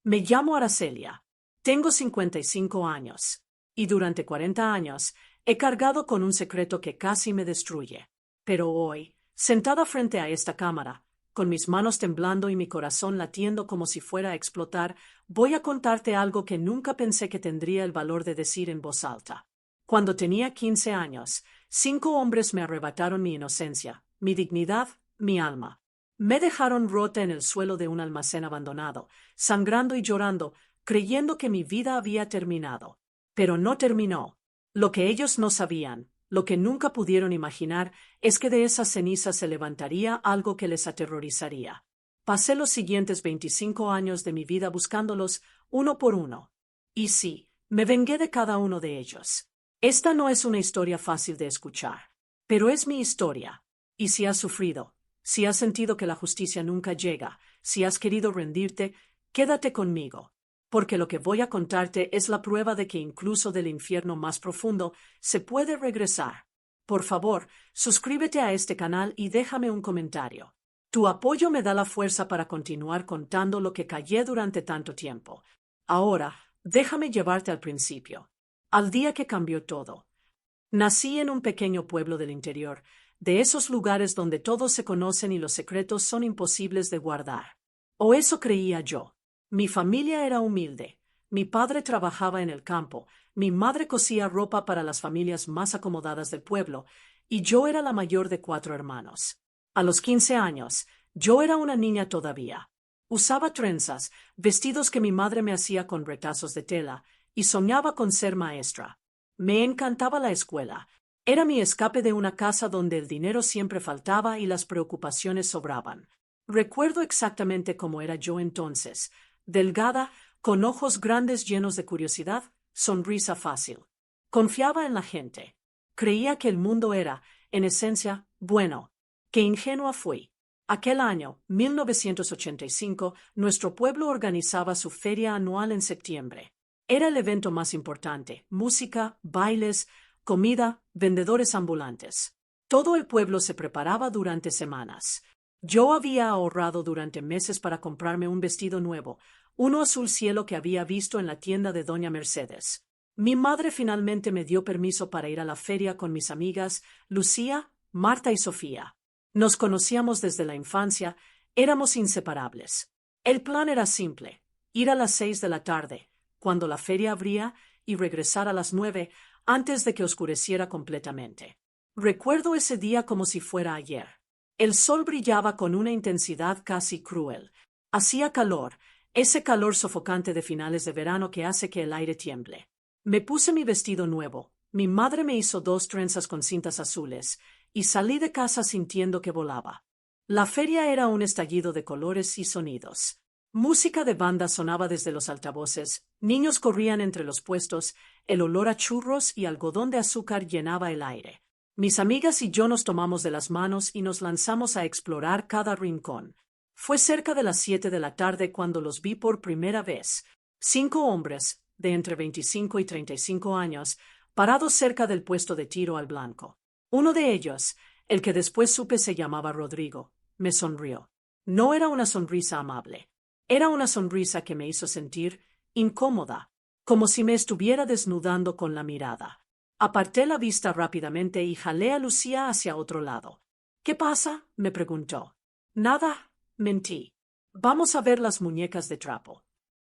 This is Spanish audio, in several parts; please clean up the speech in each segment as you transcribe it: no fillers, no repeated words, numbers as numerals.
Me llamo Aracelia. Tengo 55 años. Y durante 40 años he cargado con un secreto que casi me destruye. Pero hoy, sentada frente a esta cámara, con mis manos temblando y mi corazón latiendo como si fuera a explotar, voy a contarte algo que nunca pensé que tendría el valor de decir en voz alta. Cuando tenía 15 años, 5 hombres me arrebataron mi inocencia, mi dignidad, mi alma. Me dejaron rota en el suelo de un almacén abandonado, sangrando y llorando, creyendo que mi vida había terminado. Pero no terminó. Lo que ellos no sabían, lo que nunca pudieron imaginar, es que de esas cenizas se levantaría algo que les aterrorizaría. Pasé los siguientes 25 años de mi vida buscándolos, uno por uno. Y sí, me vengué de cada uno de ellos. Esta no es una historia fácil de escuchar, pero es mi historia. Y si has sufrido, si has sentido que la justicia nunca llega, si has querido rendirte, quédate conmigo, porque lo que voy a contarte es la prueba de que incluso del infierno más profundo se puede regresar. Por favor, suscríbete a este canal y déjame un comentario. Tu apoyo me da la fuerza para continuar contando lo que callé durante tanto tiempo. Ahora, déjame llevarte al principio, al día que cambió todo. Nací en un pequeño pueblo del interior, de esos lugares donde todos se conocen y los secretos son imposibles de guardar. O eso creía yo. Mi familia era humilde. Mi padre trabajaba en el campo, mi madre cosía ropa para las familias más acomodadas del pueblo, y yo era la mayor de 4 hermanos. A los 15 años, yo era una niña todavía. Usaba trenzas, vestidos que mi madre me hacía con retazos de tela, y soñaba con ser maestra. Me encantaba la escuela. Era mi escape de una casa donde el dinero siempre faltaba y las preocupaciones sobraban. Recuerdo exactamente cómo era yo entonces, delgada, con ojos grandes llenos de curiosidad, sonrisa fácil. Confiaba en la gente. Creía que el mundo era, en esencia, bueno. Qué ingenua fui. Aquel año, 1985, nuestro pueblo organizaba su feria anual en septiembre. Era el evento más importante: música, bailes, comida, vendedores ambulantes. Todo el pueblo se preparaba durante semanas. Yo había ahorrado durante meses para comprarme un vestido nuevo, uno azul cielo que había visto en la tienda de Doña Mercedes. Mi madre finalmente me dio permiso para ir a la feria con mis amigas Lucía, Marta y Sofía. Nos conocíamos desde la infancia, éramos inseparables. El plan era simple: ir a las 6 de la tarde, cuando la feria abría, y regresar a las 9, antes de que oscureciera completamente. Recuerdo ese día como si fuera ayer. El sol brillaba con una intensidad casi cruel. Hacía calor, ese calor sofocante de finales de verano que hace que el aire tiemble. Me puse mi vestido nuevo, mi madre me hizo 2 trenzas con cintas azules, y salí de casa sintiendo que volaba. La feria era un estallido de colores y sonidos. Música de banda sonaba desde los altavoces, niños corrían entre los puestos, el olor a churros y algodón de azúcar llenaba el aire. Mis amigas y yo nos tomamos de las manos y nos lanzamos a explorar cada rincón. Fue cerca de las 7 de la tarde cuando los vi por primera vez. 5 hombres, de entre 25 y 35 años, parados cerca del puesto de tiro al blanco. Uno de ellos, el que después supe se llamaba Rodrigo, me sonrió. No era una sonrisa amable. Era una sonrisa que me hizo sentir incómoda, como si me estuviera desnudando con la mirada. Aparté la vista rápidamente y jalé a Lucía hacia otro lado. ¿Qué pasa?, me preguntó. Nada, mentí. Vamos a ver las muñecas de trapo.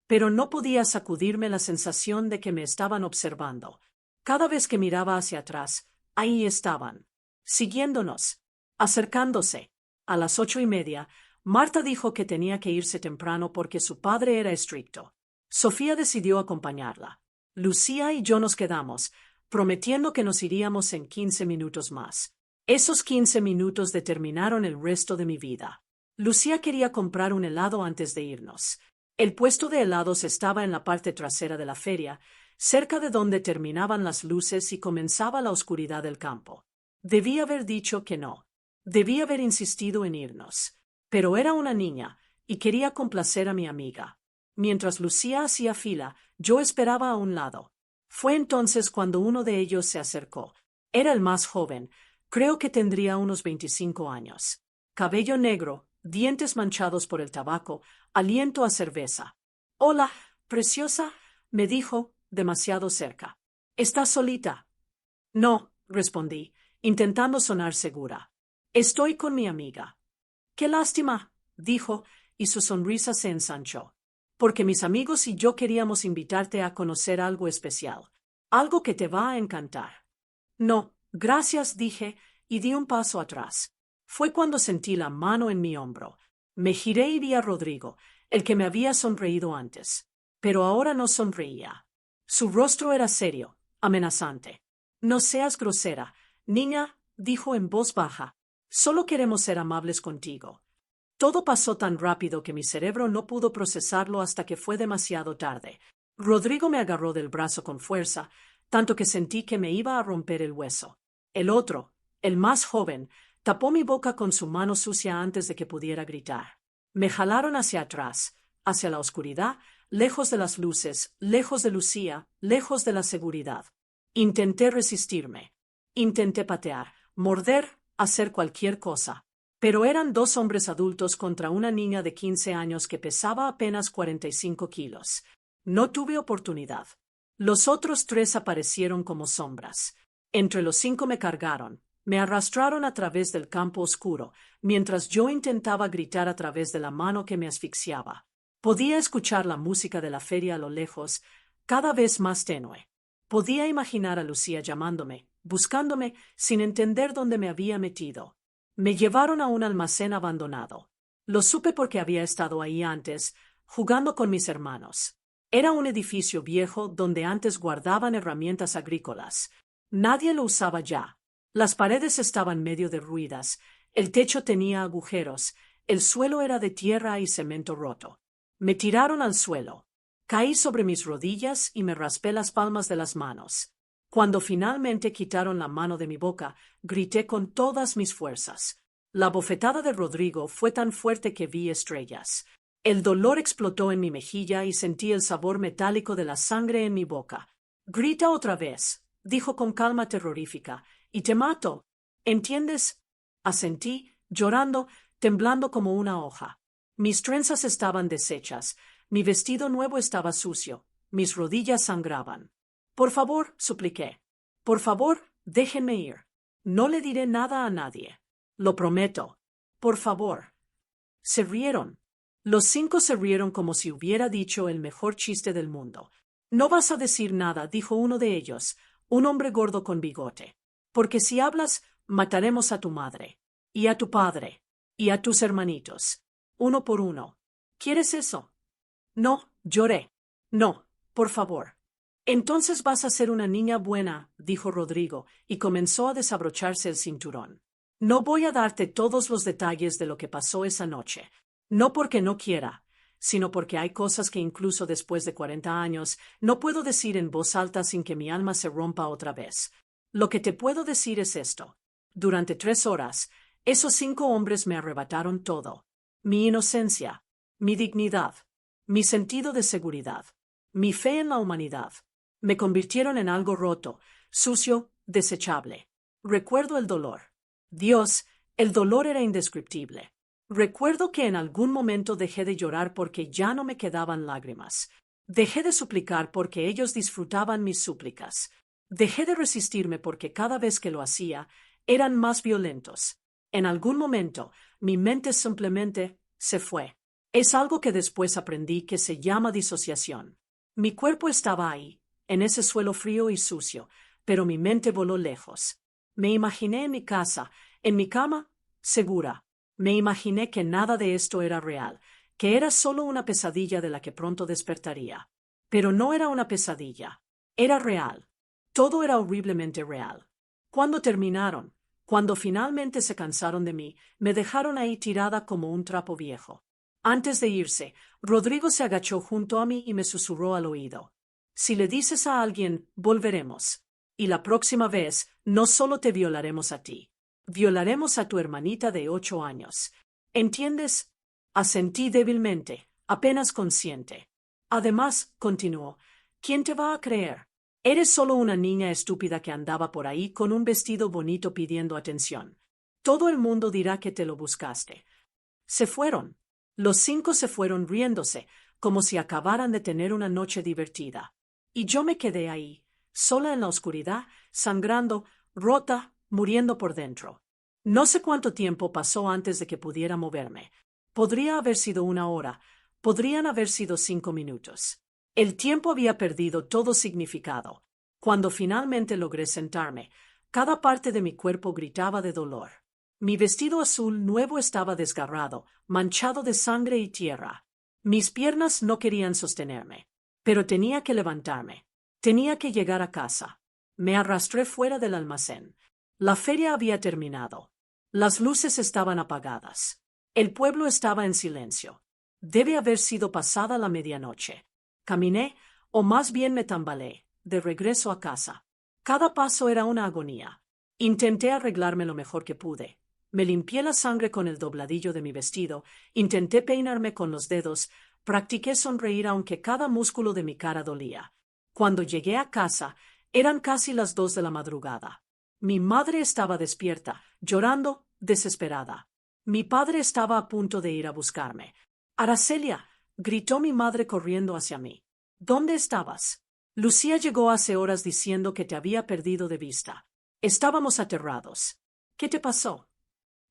Pero no podía sacudirme la sensación de que me estaban observando. Cada vez que miraba hacia atrás, ahí estaban, siguiéndonos, acercándose. A las 8:30, Marta dijo que tenía que irse temprano porque su padre era estricto. Sofía decidió acompañarla. Lucía y yo nos quedamos, prometiendo que nos iríamos en 15 minutos más. Esos 15 minutos determinaron el resto de mi vida. Lucía quería comprar un helado antes de irnos. El puesto de helados estaba en la parte trasera de la feria, cerca de donde terminaban las luces y comenzaba la oscuridad del campo. Debí haber dicho que no. Debí haber insistido en irnos. Pero era una niña, y quería complacer a mi amiga. Mientras Lucía hacía fila, yo esperaba a un lado. Fue entonces cuando uno de ellos se acercó. Era el más joven, creo que tendría unos 25 años. Cabello negro, dientes manchados por el tabaco, aliento a cerveza. Hola, preciosa, me dijo, demasiado cerca. ¿Estás solita? No, respondí, intentando sonar segura. Estoy con mi amiga. Qué lástima, dijo, y su sonrisa se ensanchó. Porque mis amigos y yo queríamos invitarte a conocer algo especial, algo que te va a encantar. No, gracias, dije, y di un paso atrás. Fue cuando sentí la mano en mi hombro. Me giré y vi a Rodrigo, el que me había sonreído antes. Pero ahora no sonreía. Su rostro era serio, amenazante. No seas grosera, niña, dijo en voz baja. Solo queremos ser amables contigo. Todo pasó tan rápido que mi cerebro no pudo procesarlo hasta que fue demasiado tarde. Rodrigo me agarró del brazo con fuerza, tanto que sentí que me iba a romper el hueso. El otro, el más joven, tapó mi boca con su mano sucia antes de que pudiera gritar. Me jalaron hacia atrás, hacia la oscuridad, lejos de las luces, lejos de Lucía, lejos de la seguridad. Intenté resistirme. Intenté patear, morder, hacer cualquier cosa. Pero eran dos hombres adultos contra una niña de 15 años que pesaba apenas 45 kilos. No tuve oportunidad. Los otros tres aparecieron como sombras. Entre los cinco me cargaron, me arrastraron a través del campo oscuro, mientras yo intentaba gritar a través de la mano que me asfixiaba. Podía escuchar la música de la feria a lo lejos, cada vez más tenue. Podía imaginar a Lucía llamándome, buscándome, sin entender dónde me había metido. Me llevaron a un almacén abandonado. Lo supe porque había estado ahí antes, jugando con mis hermanos. Era un edificio viejo donde antes guardaban herramientas agrícolas. Nadie lo usaba ya. Las paredes estaban medio derruidas, el techo tenía agujeros, el suelo era de tierra y cemento roto. Me tiraron al suelo. Caí sobre mis rodillas y me raspé las palmas de las manos. Cuando finalmente quitaron la mano de mi boca, grité con todas mis fuerzas. La bofetada de Rodrigo fue tan fuerte que vi estrellas. El dolor explotó en mi mejilla y sentí el sabor metálico de la sangre en mi boca. Grita otra vez, dijo con calma terrorífica, y te mato. ¿Entiendes? Asentí, llorando, temblando como una hoja. Mis trenzas estaban deshechas, mi vestido nuevo estaba sucio, mis rodillas sangraban. Por favor, supliqué. Por favor, déjenme ir. No le diré nada a nadie. Lo prometo. Por favor. Se rieron. Los cinco se rieron como si hubiera dicho el mejor chiste del mundo. No vas a decir nada, dijo uno de ellos, un hombre gordo con bigote. Porque si hablas, mataremos a tu madre, y a tu padre, y a tus hermanitos, uno por uno. ¿Quieres eso? No, lloré. No, por favor. Entonces vas a ser una niña buena, dijo Rodrigo, y comenzó a desabrocharse el cinturón. No voy a darte todos los detalles de lo que pasó esa noche. No porque no quiera, sino porque hay cosas que incluso después de 40 años no puedo decir en voz alta sin que mi alma se rompa otra vez. Lo que te puedo decir es esto. Durante 3 horas, esos 5 hombres me arrebataron todo. Mi inocencia, mi dignidad, mi sentido de seguridad, mi fe en la humanidad. Me convirtieron en algo roto, sucio, desechable. Recuerdo el dolor. Dios, el dolor era indescriptible. Recuerdo que en algún momento dejé de llorar porque ya no me quedaban lágrimas. Dejé de suplicar porque ellos disfrutaban mis súplicas. Dejé de resistirme porque cada vez que lo hacía, eran más violentos. En algún momento, mi mente simplemente se fue. Es algo que después aprendí que se llama disociación. Mi cuerpo estaba ahí, en ese suelo frío y sucio, pero mi mente voló lejos. Me imaginé en mi casa, en mi cama, segura. Me imaginé que nada de esto era real, que era solo una pesadilla de la que pronto despertaría. Pero no era una pesadilla. Era real. Todo era horriblemente real. Cuando terminaron, cuando finalmente se cansaron de mí, me dejaron ahí tirada como un trapo viejo. Antes de irse, Rodrigo se agachó junto a mí y me susurró al oído. Si le dices a alguien, volveremos. Y la próxima vez, no solo te violaremos a ti. Violaremos a tu hermanita de 8 años. ¿Entiendes? Asentí débilmente, apenas consciente. Además, continuó, ¿quién te va a creer? Eres solo una niña estúpida que andaba por ahí con un vestido bonito pidiendo atención. Todo el mundo dirá que te lo buscaste. Se fueron. Los 5 se fueron riéndose, como si acabaran de tener una noche divertida. Y yo me quedé ahí, sola en la oscuridad, sangrando, rota, muriendo por dentro. No sé cuánto tiempo pasó antes de que pudiera moverme. Podría haber sido 1 hora, podrían haber sido 5 minutos. El tiempo había perdido todo significado. Cuando finalmente logré sentarme, cada parte de mi cuerpo gritaba de dolor. Mi vestido azul nuevo estaba desgarrado, manchado de sangre y tierra. Mis piernas no querían sostenerme, pero tenía que levantarme. Tenía que llegar a casa. Me arrastré fuera del almacén. La feria había terminado. Las luces estaban apagadas. El pueblo estaba en silencio. Debe haber sido pasada la medianoche. Caminé, o más bien me tambaleé, de regreso a casa. Cada paso era una agonía. Intenté arreglarme lo mejor que pude. Me limpié la sangre con el dobladillo de mi vestido, intenté peinarme con los dedos, practiqué sonreír aunque cada músculo de mi cara dolía. Cuando llegué a casa, eran casi las 2 de la madrugada. Mi madre estaba despierta, llorando, desesperada. Mi padre estaba a punto de ir a buscarme. «Aracelia», gritó mi madre corriendo hacia mí. «¿Dónde estabas?» Lucía llegó hace horas diciendo que te había perdido de vista. Estábamos aterrados. «¿Qué te pasó?»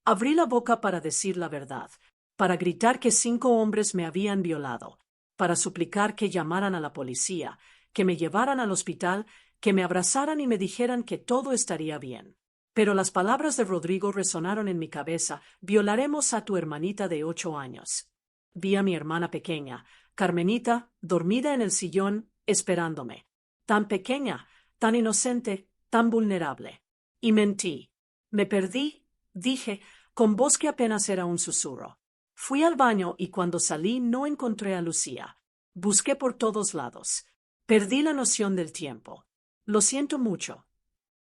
Abrí la boca para decir la verdad, para gritar que 5 hombres me habían violado, para suplicar que llamaran a la policía, que me llevaran al hospital, que me abrazaran y me dijeran que todo estaría bien. Pero las palabras de Rodrigo resonaron en mi cabeza: «Violaremos a tu hermanita de 8 años». Vi a mi hermana pequeña, Carmenita, dormida en el sillón, esperándome. Tan pequeña, tan inocente, tan vulnerable. Y mentí. Me perdí, dije, con voz que apenas era un susurro. Fui al baño y cuando salí no encontré a Lucía. Busqué por todos lados. Perdí la noción del tiempo. Lo siento mucho.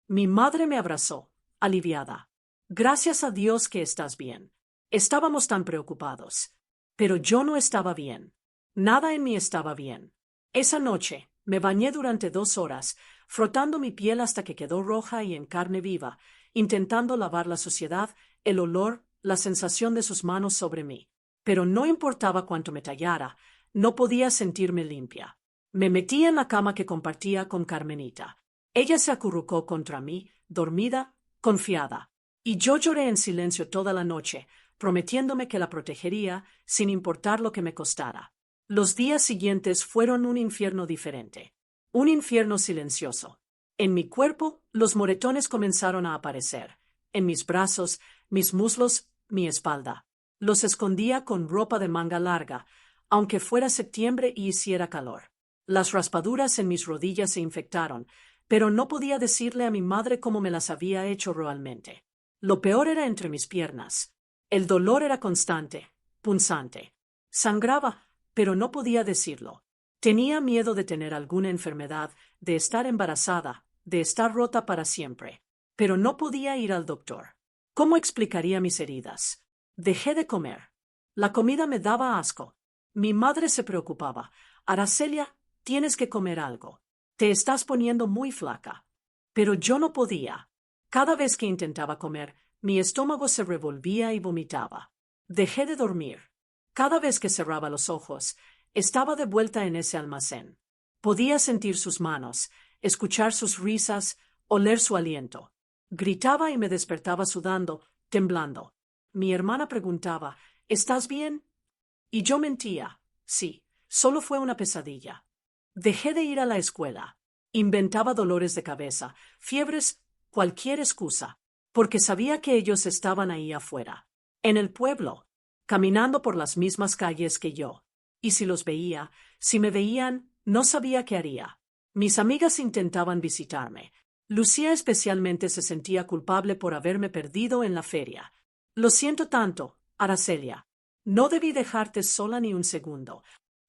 Mi madre me abrazó, aliviada. Gracias a Dios que estás bien. Estábamos tan preocupados. Pero yo no estaba bien. Nada en mí estaba bien. Esa noche me bañé durante 2 horas, frotando mi piel hasta que quedó roja y en carne viva, intentando lavar la suciedad, el olor, la sensación de sus manos sobre mí. Pero no importaba cuánto me tallara, no podía sentirme limpia. Me metí en la cama que compartía con Carmenita. Ella se acurrucó contra mí, dormida, confiada. Y yo lloré en silencio toda la noche, prometiéndome que la protegería sin importar lo que me costara. Los días siguientes fueron un infierno diferente. Un infierno silencioso. En mi cuerpo, los moretones comenzaron a aparecer. En mis brazos, mis muslos, mi espalda. Los escondía con ropa de manga larga, aunque fuera septiembre y hiciera calor. Las raspaduras en mis rodillas se infectaron, pero no podía decirle a mi madre cómo me las había hecho realmente. Lo peor era entre mis piernas. El dolor era constante, punzante. Sangraba, pero no podía decirlo. Tenía miedo de tener alguna enfermedad, de estar embarazada, de estar rota para siempre. Pero no podía ir al doctor. ¿Cómo explicaría mis heridas? Dejé de comer. La comida me daba asco. Mi madre se preocupaba. «Aracelia, tienes que comer algo. Te estás poniendo muy flaca». Pero yo no podía. Cada vez que intentaba comer, mi estómago se revolvía y vomitaba. Dejé de dormir. Cada vez que cerraba los ojos, estaba de vuelta en ese almacén. Podía sentir sus manos, escuchar sus risas, oler su aliento. Gritaba y me despertaba sudando, temblando. Mi hermana preguntaba: «¿Estás bien?» Y yo mentía. Sí, solo fue una pesadilla. Dejé de ir a la escuela. Inventaba dolores de cabeza, fiebres, cualquier excusa, porque sabía que ellos estaban ahí afuera, en el pueblo, caminando por las mismas calles que yo. Y si los veía, si me veían, no sabía qué haría. Mis amigas intentaban visitarme. Lucía especialmente se sentía culpable por haberme perdido en la feria. «Lo siento tanto, Aracelia. No debí dejarte sola ni un segundo».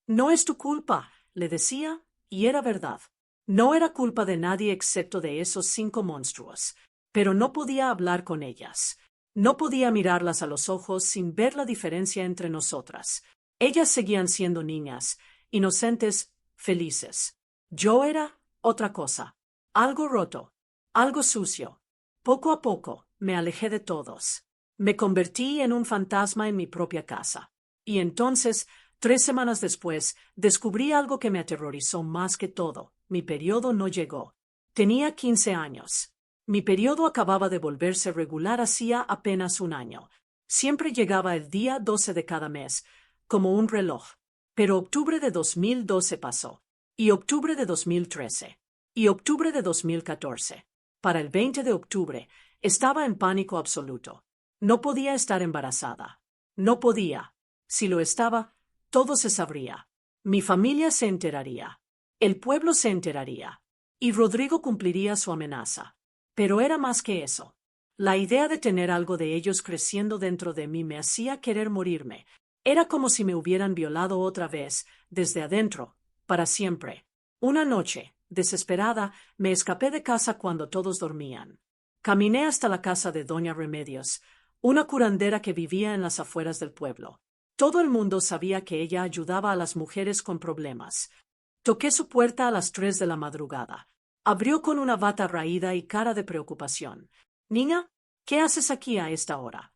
«No es tu culpa», le decía, y era verdad. No era culpa de nadie excepto de esos 5 monstruos. Pero no podía hablar con ellas. No podía mirarlas a los ojos sin ver la diferencia entre nosotras. Ellas seguían siendo niñas, inocentes, felices. Yo era otra cosa. Algo roto. Algo sucio. Poco a poco, me alejé de todos. Me convertí en un fantasma en mi propia casa. Y entonces, 3 semanas después, descubrí algo que me aterrorizó más que todo. Mi periodo no llegó. Tenía 15 años. Mi periodo acababa de volverse regular hacía apenas un año. Siempre llegaba el día 12 de cada mes, como un reloj. Pero octubre de 2012 pasó. Y octubre de 2013. Y octubre de 2014. Para el 20 de octubre, estaba en pánico absoluto. No podía estar embarazada. No podía. Si lo estaba, todo se sabría. Mi familia se enteraría. El pueblo se enteraría. Y Rodrigo cumpliría su amenaza. Pero era más que eso. La idea de tener algo de ellos creciendo dentro de mí me hacía querer morirme. Era como si me hubieran violado otra vez, desde adentro, para siempre. Una noche, desesperada, me escapé de casa cuando todos dormían. Caminé hasta la casa de Doña Remedios, una curandera que vivía en las afueras del pueblo. Todo el mundo sabía que ella ayudaba a las mujeres con problemas. Toqué su puerta a las 3 de la madrugada. Abrió con una bata raída y cara de preocupación. «Niña, ¿qué haces aquí a esta hora?»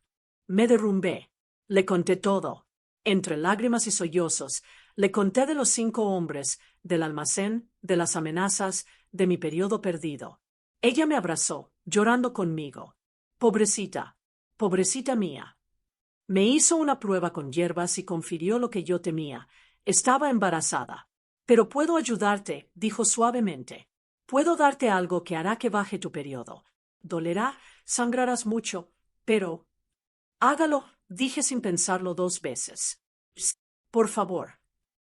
Me derrumbé. Le conté todo. Entre lágrimas y sollozos, le conté de los 5 hombres, del almacén, de las amenazas, de mi periodo perdido. Ella me abrazó, llorando conmigo. Pobrecita, pobrecita mía. Me hizo una prueba con hierbas y confirió lo que yo temía. Estaba embarazada. Pero puedo ayudarte, dijo suavemente. Puedo darte algo que hará que baje tu periodo. Dolerá, sangrarás mucho, pero... Hágalo, dije sin pensarlo 2 veces. Psst, por favor.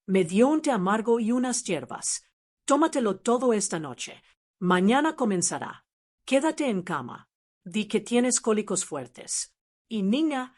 Me dio un té amargo y unas hierbas. Tómatelo todo esta noche. Mañana comenzará. Quédate en cama. Di que tienes cólicos fuertes. Y niña,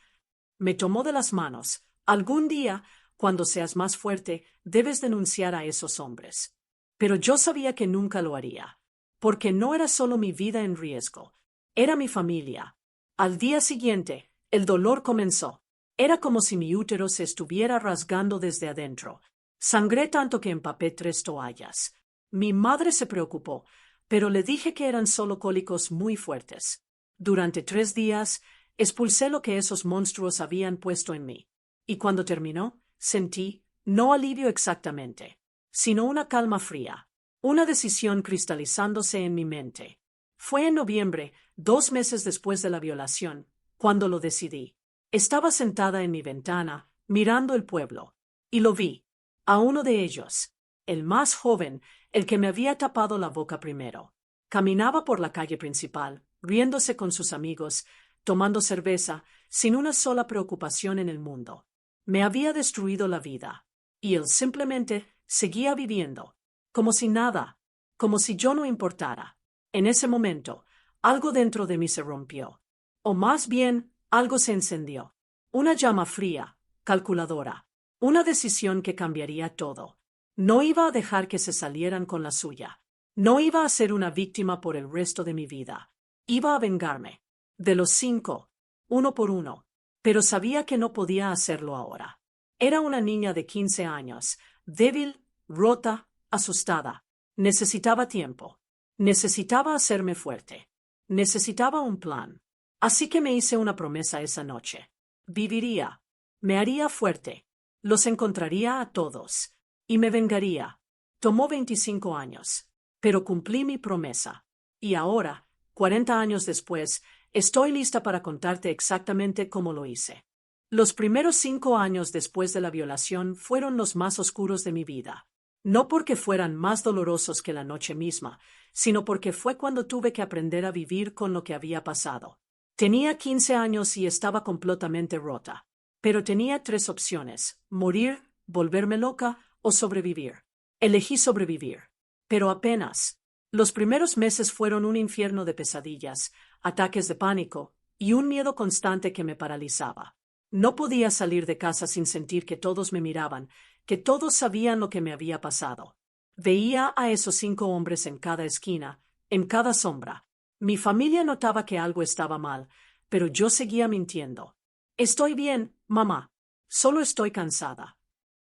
me tomó de las manos. Algún día, cuando seas más fuerte, debes denunciar a esos hombres. Pero yo sabía que nunca lo haría. Porque no era solo mi vida en riesgo. Era mi familia. Al día siguiente, el dolor comenzó. Era como si mi útero se estuviera rasgando desde adentro. Sangré tanto que empapé 3 toallas. Mi madre se preocupó, pero le dije que eran solo cólicos muy fuertes. Durante 3 días, expulsé lo que esos monstruos habían puesto en mí. Y cuando terminó, sentí, no alivio exactamente, sino una calma fría, una decisión cristalizándose en mi mente. Fue en noviembre, 2 meses después de la violación, cuando lo decidí. Estaba sentada en mi ventana, mirando el pueblo, y lo vi, a uno de ellos, el más joven, el que me había tapado la boca primero. Caminaba por la calle principal, riéndose con sus amigos, tomando cerveza, sin una sola preocupación en el mundo. Me había destruido la vida, y él simplemente seguía viviendo, como si nada, como si yo no importara. En ese momento, algo dentro de mí se rompió, o más bien, algo se encendió. Una llama fría, calculadora, una decisión que cambiaría todo. No iba a dejar que se salieran con la suya. No iba a ser una víctima por el resto de mi vida. Iba a vengarme. De los 5, uno por uno. Pero sabía que no podía hacerlo ahora. Era una niña de 15 años, débil, rota, asustada. Necesitaba tiempo. Necesitaba hacerme fuerte. Necesitaba un plan. Así que me hice una promesa esa noche. Viviría. Me haría fuerte. Los encontraría a todos. Y me vengaría. Tomó 25 años. Pero cumplí mi promesa. Y ahora, 40 años después, estoy lista para contarte exactamente cómo lo hice. Los primeros 5 años después de la violación fueron los más oscuros de mi vida. No porque fueran más dolorosos que la noche misma, sino porque fue cuando tuve que aprender a vivir con lo que había pasado. Tenía 15 años y estaba completamente rota. Pero tenía 3 opciones: morir, volverme loca o sobrevivir. Elegí sobrevivir. Pero apenas. Los primeros meses fueron un infierno de pesadillas, ataques de pánico y un miedo constante que me paralizaba. No podía salir de casa sin sentir que todos me miraban, que todos sabían lo que me había pasado. Veía a esos 5 hombres en cada esquina, en cada sombra. Mi familia notaba que algo estaba mal, pero yo seguía mintiendo. Estoy bien, mamá. Solo estoy cansada.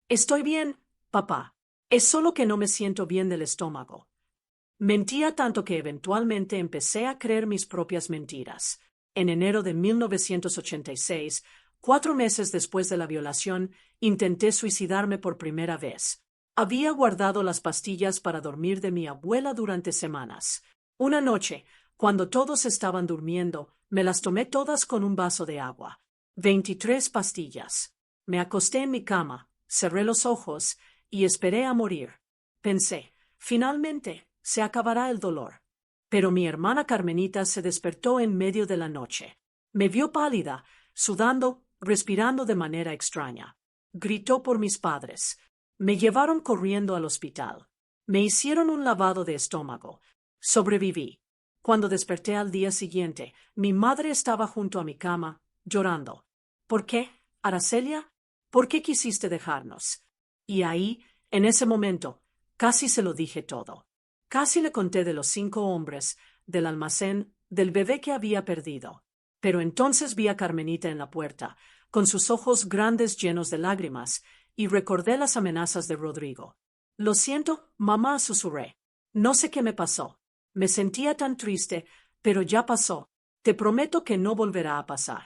Estoy bien, papá. Es solo que no me siento bien del estómago. Mentía tanto que eventualmente empecé a creer mis propias mentiras. En enero de 1986, 4 meses después de la violación, intenté suicidarme por primera vez. Había guardado las pastillas para dormir de mi abuela durante semanas. Una noche, cuando todos estaban durmiendo, me las tomé todas con un vaso de agua. 23 pastillas. Me acosté en mi cama, cerré los ojos y esperé a morir. Pensé, finalmente, se acabará el dolor. Pero mi hermana Carmenita se despertó en medio de la noche. Me vio pálida, sudando, respirando de manera extraña. Gritó por mis padres. Me llevaron corriendo al hospital. Me hicieron un lavado de estómago. Sobreviví. Cuando desperté al día siguiente, mi madre estaba junto a mi cama, llorando. ¿Por qué, Aracelia? ¿Por qué quisiste dejarnos? Y ahí, en ese momento, casi se lo dije todo. Casi le conté de los 5 hombres, del almacén, del bebé que había perdido. Pero entonces vi a Carmenita en la puerta, con sus ojos grandes llenos de lágrimas, y recordé las amenazas de Rodrigo. Lo siento, mamá, susurré. No sé qué me pasó. Me sentía tan triste, pero ya pasó. Te prometo que no volverá a pasar.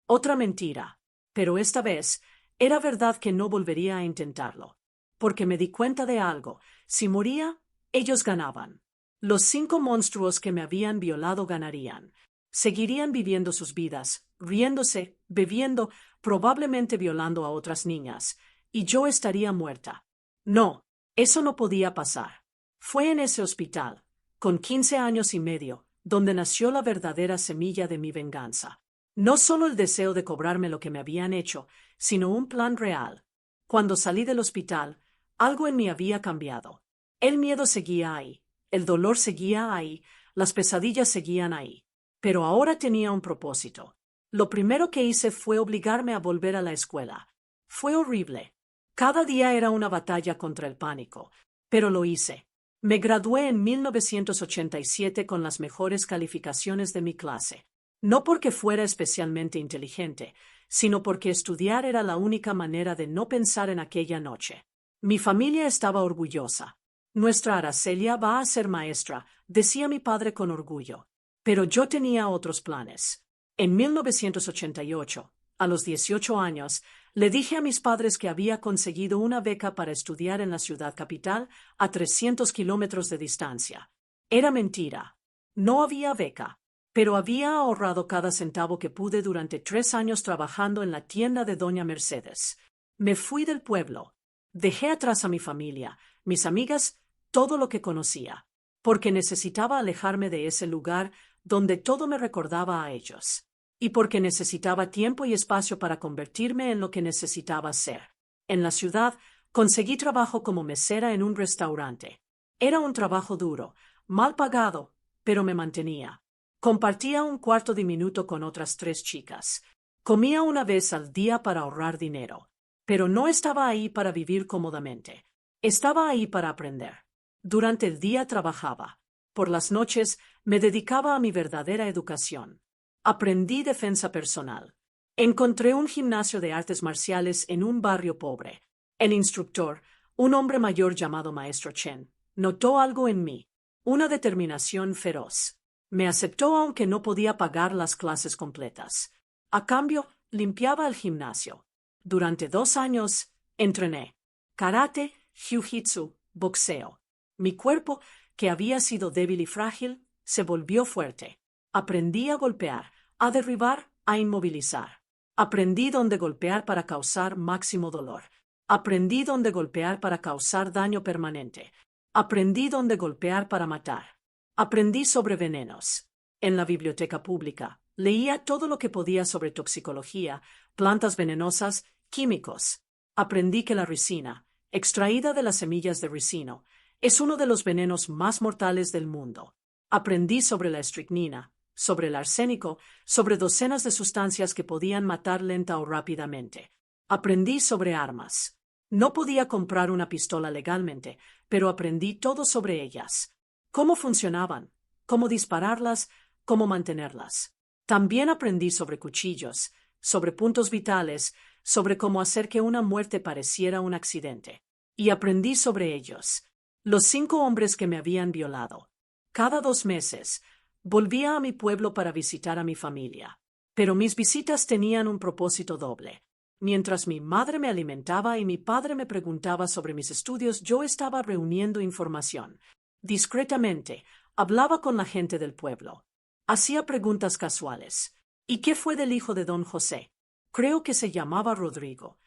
Otra mentira. Pero esta vez, era verdad que no volvería a intentarlo. Porque me di cuenta de algo. Si moría, ellos ganaban. Los 5 monstruos que me habían violado ganarían. Seguirían viviendo sus vidas, riéndose, bebiendo, probablemente violando a otras niñas. Y yo estaría muerta. No, eso no podía pasar. Fue en ese hospital, con 15 años y medio, donde nació la verdadera semilla de mi venganza. No solo el deseo de cobrarme lo que me habían hecho, sino un plan real. Cuando salí del hospital, algo en mí había cambiado. El miedo seguía ahí, el dolor seguía ahí, las pesadillas seguían ahí. Pero ahora tenía un propósito. Lo primero que hice fue obligarme a volver a la escuela. Fue horrible. Cada día era una batalla contra el pánico, pero lo hice. Me gradué en 1987 con las mejores calificaciones de mi clase. No porque fuera especialmente inteligente, sino porque estudiar era la única manera de no pensar en aquella noche. Mi familia estaba orgullosa. Nuestra Aracelia va a ser maestra, decía mi padre con orgullo. Pero yo tenía otros planes. En 1988, a los 18 años, le dije a mis padres que había conseguido una beca para estudiar en la ciudad capital a 300 kilómetros de distancia. Era mentira. No había beca, pero había ahorrado cada centavo que pude durante 3 años trabajando en la tienda de Doña Mercedes. Me fui del pueblo. Dejé atrás a mi familia, mis amigas, todo lo que conocía, porque necesitaba alejarme de ese lugar donde todo me recordaba a ellos. Y porque necesitaba tiempo y espacio para convertirme en lo que necesitaba ser. En la ciudad, conseguí trabajo como mesera en un restaurante. Era un trabajo duro, mal pagado, pero me mantenía. Compartía un cuarto de minuto con otras 3 chicas. Comía una vez al día para ahorrar dinero. Pero no estaba ahí para vivir cómodamente. Estaba ahí para aprender. Durante el día trabajaba. Por las noches me dedicaba a mi verdadera educación. Aprendí defensa personal. Encontré un gimnasio de artes marciales en un barrio pobre. El instructor, un hombre mayor llamado Maestro Chen, notó algo en mí, una determinación feroz. Me aceptó aunque no podía pagar las clases completas. A cambio, limpiaba el gimnasio. Durante 2 años, entrené karate, jiu-jitsu, boxeo. Mi cuerpo, que había sido débil y frágil, se volvió fuerte. Aprendí a golpear, a derribar, a inmovilizar. Aprendí dónde golpear para causar máximo dolor. Aprendí dónde golpear para causar daño permanente. Aprendí dónde golpear para matar. Aprendí sobre venenos. En la biblioteca pública, leía todo lo que podía sobre toxicología, plantas venenosas, químicos. Aprendí que la ricina, extraída de las semillas de ricino, es uno de los venenos más mortales del mundo. Aprendí sobre la estricnina, sobre el arsénico, sobre docenas de sustancias que podían matar lenta o rápidamente. Aprendí sobre armas. No podía comprar una pistola legalmente, pero aprendí todo sobre ellas. Cómo funcionaban, cómo dispararlas, cómo mantenerlas. También aprendí sobre cuchillos, sobre puntos vitales, sobre cómo hacer que una muerte pareciera un accidente. Y aprendí sobre ellos. Los 5 hombres que me habían violado. Cada 2 meses, volvía a mi pueblo para visitar a mi familia. Pero mis visitas tenían un propósito doble. Mientras mi madre me alimentaba y mi padre me preguntaba sobre mis estudios, yo estaba reuniendo información. Discretamente, hablaba con la gente del pueblo. Hacía preguntas casuales. ¿Y qué fue del hijo de don José? Creo que se llamaba Rodrigo.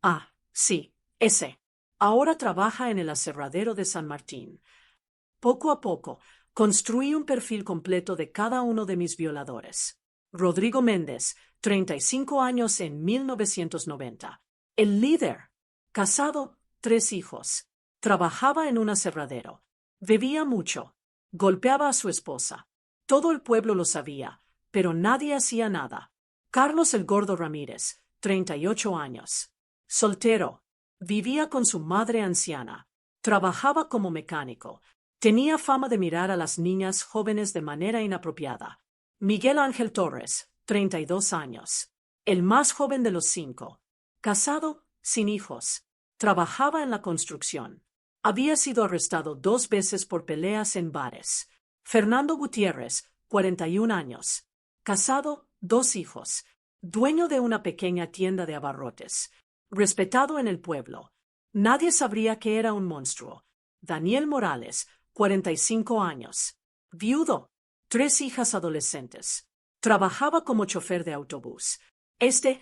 Ah, sí, ese. Ahora trabaja en el aserradero de San Martín. Poco a poco, construí un perfil completo de cada uno de mis violadores. Rodrigo Méndez, 35 años en 1990. El líder. Casado, 3 hijos. Trabajaba en un aserradero. Bebía mucho. Golpeaba a su esposa. Todo el pueblo lo sabía, pero nadie hacía nada. Carlos el Gordo Ramírez, 38 años. Soltero. Vivía con su madre anciana. Trabajaba como mecánico. Tenía fama de mirar a las niñas jóvenes de manera inapropiada. Miguel Ángel Torres, 32 años. El más joven de los 5. Casado, sin hijos. Trabajaba en la construcción. Había sido arrestado 2 veces por peleas en bares. Fernando Gutiérrez, 41 años. Casado, 2 hijos. Dueño de una pequeña tienda de abarrotes. Respetado en el pueblo. Nadie sabría que era un monstruo. Daniel Morales, 45 años. Viudo. 3 hijas adolescentes. Trabajaba como chofer de autobús. Este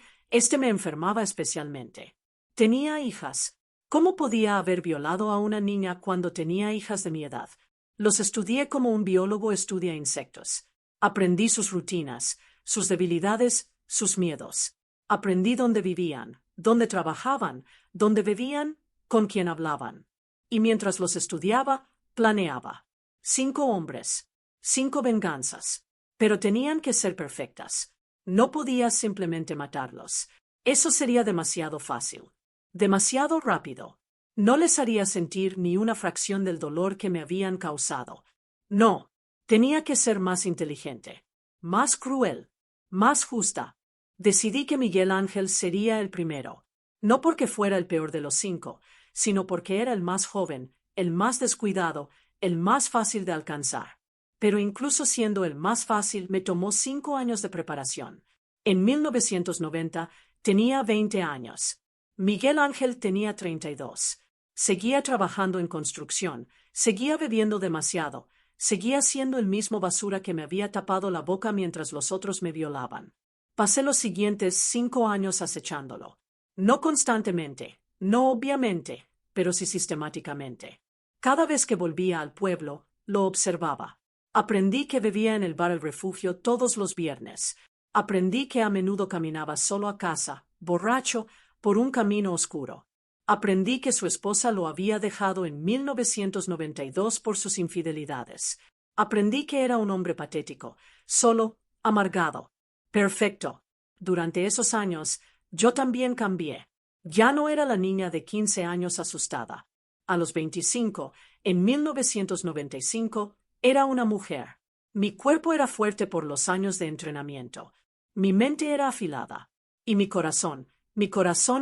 me enfermaba especialmente. Tenía hijas. ¿Cómo podía haber violado a una niña cuando tenía hijas de mi edad? Los estudié como un biólogo estudia insectos. Aprendí sus rutinas, sus debilidades, sus miedos. Aprendí dónde vivían, dónde trabajaban, dónde bebían, con quién hablaban. Y mientras los estudiaba, planeaba. 5 hombres, 5 venganzas. Pero tenían que ser perfectas. No podía simplemente matarlos. Eso sería demasiado fácil. Demasiado rápido. No les haría sentir ni una fracción del dolor que me habían causado. No, tenía que ser más inteligente, más cruel, más justa. Decidí que Miguel Ángel sería el primero. No porque fuera el peor de los 5, sino porque era el más joven, el más descuidado, el más fácil de alcanzar. Pero incluso siendo el más fácil, me tomó 5 años de preparación. En 1990 tenía 20 años. Miguel Ángel tenía 32. Seguía trabajando en construcción, seguía bebiendo demasiado, seguía siendo el mismo basura que me había tapado la boca mientras los otros me violaban. Pasé los siguientes 5 años acechándolo. No constantemente, no obviamente, pero sí sistemáticamente. Cada vez que volvía al pueblo, lo observaba. Aprendí que bebía en el bar El Refugio todos los viernes. Aprendí que a menudo caminaba solo a casa, borracho, por un camino oscuro. Aprendí que su esposa lo había dejado en 1992 por sus infidelidades. Aprendí que era un hombre patético, solo, amargado. Perfecto. Durante esos años, yo también cambié. Ya no era la niña de 15 años asustada. A los 25, en 1995, era una mujer. Mi cuerpo era fuerte por los años de entrenamiento. Mi mente era afilada. Y mi corazón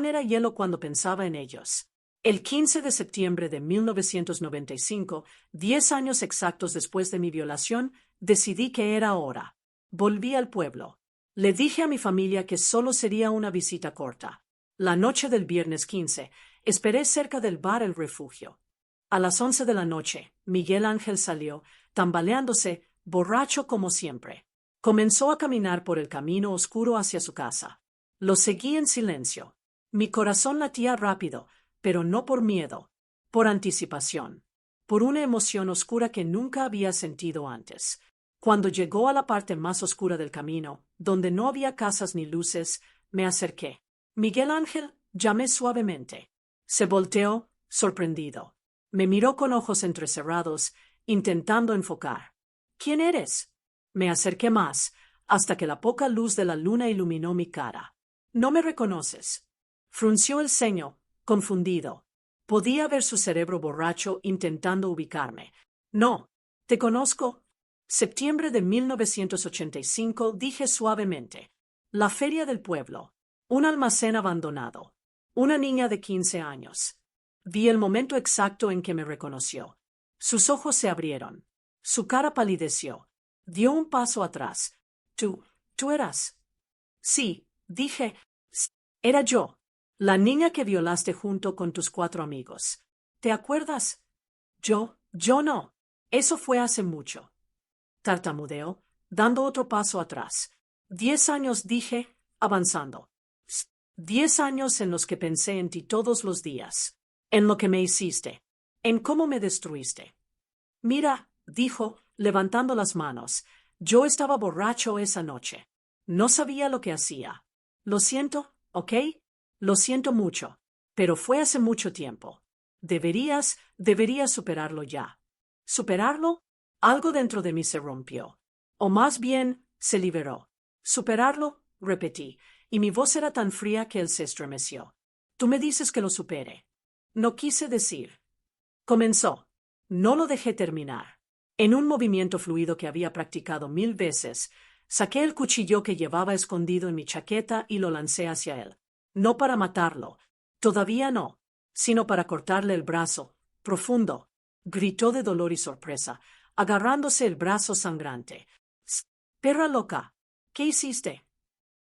era hielo cuando pensaba en ellos. El 15 de septiembre de 1995, 10 años exactos después de mi violación, decidí que era hora. Volví al pueblo. Le dije a mi familia que solo sería una visita corta. La noche del viernes 15, esperé cerca del bar El Refugio. A las 11 de la noche, Miguel Ángel salió, tambaleándose, borracho como siempre. Comenzó a caminar por el camino oscuro hacia su casa. Lo seguí en silencio. Mi corazón latía rápido, pero no por miedo, por anticipación, por una emoción oscura que nunca había sentido antes. Cuando llegó a la parte más oscura del camino, donde no había casas ni luces, me acerqué. Miguel Ángel, llamé suavemente. Se volteó, sorprendido. Me miró con ojos entrecerrados, intentando enfocar. ¿Quién eres? Me acerqué más, hasta que la poca luz de la luna iluminó mi cara. ¿No me reconoces? Frunció el ceño, confundido. Podía ver su cerebro borracho intentando ubicarme. No, ¿te conozco? Septiembre de 1985, dije suavemente. La feria del pueblo. Un almacén abandonado. Una niña de 15 años. Vi el momento exacto en que me reconoció. Sus ojos se abrieron. Su cara palideció. Dio un paso atrás. Tú eras. Sí, dije. Era yo. La niña que violaste junto con tus 4 amigos. ¿Te acuerdas? Yo no. Eso fue hace mucho. Tartamudeó, dando otro paso atrás. 10 años, dije, avanzando. 10 años en los que pensé en ti todos los días. En lo que me hiciste. En cómo me destruiste. Mira, dijo, levantando las manos. Yo estaba borracho esa noche. No sabía lo que hacía. Lo siento, ¿ok? Lo siento mucho. Pero fue hace mucho tiempo. Deberías superarlo ya. ¿Superarlo? Algo dentro de mí se rompió. O más bien, se liberó. ¿Superarlo? Repetí, y mi voz era tan fría que él se estremeció. Tú me dices que lo supere. No quise decir. Comenzó. No lo dejé terminar. En un movimiento fluido que había practicado 1000 veces, saqué el cuchillo que llevaba escondido en mi chaqueta y lo lancé hacia él. No para matarlo. Todavía no. Sino para cortarle el brazo. Profundo. Gritó de dolor y sorpresa, agarrándose el brazo sangrante. Perra loca. ¿Qué hiciste?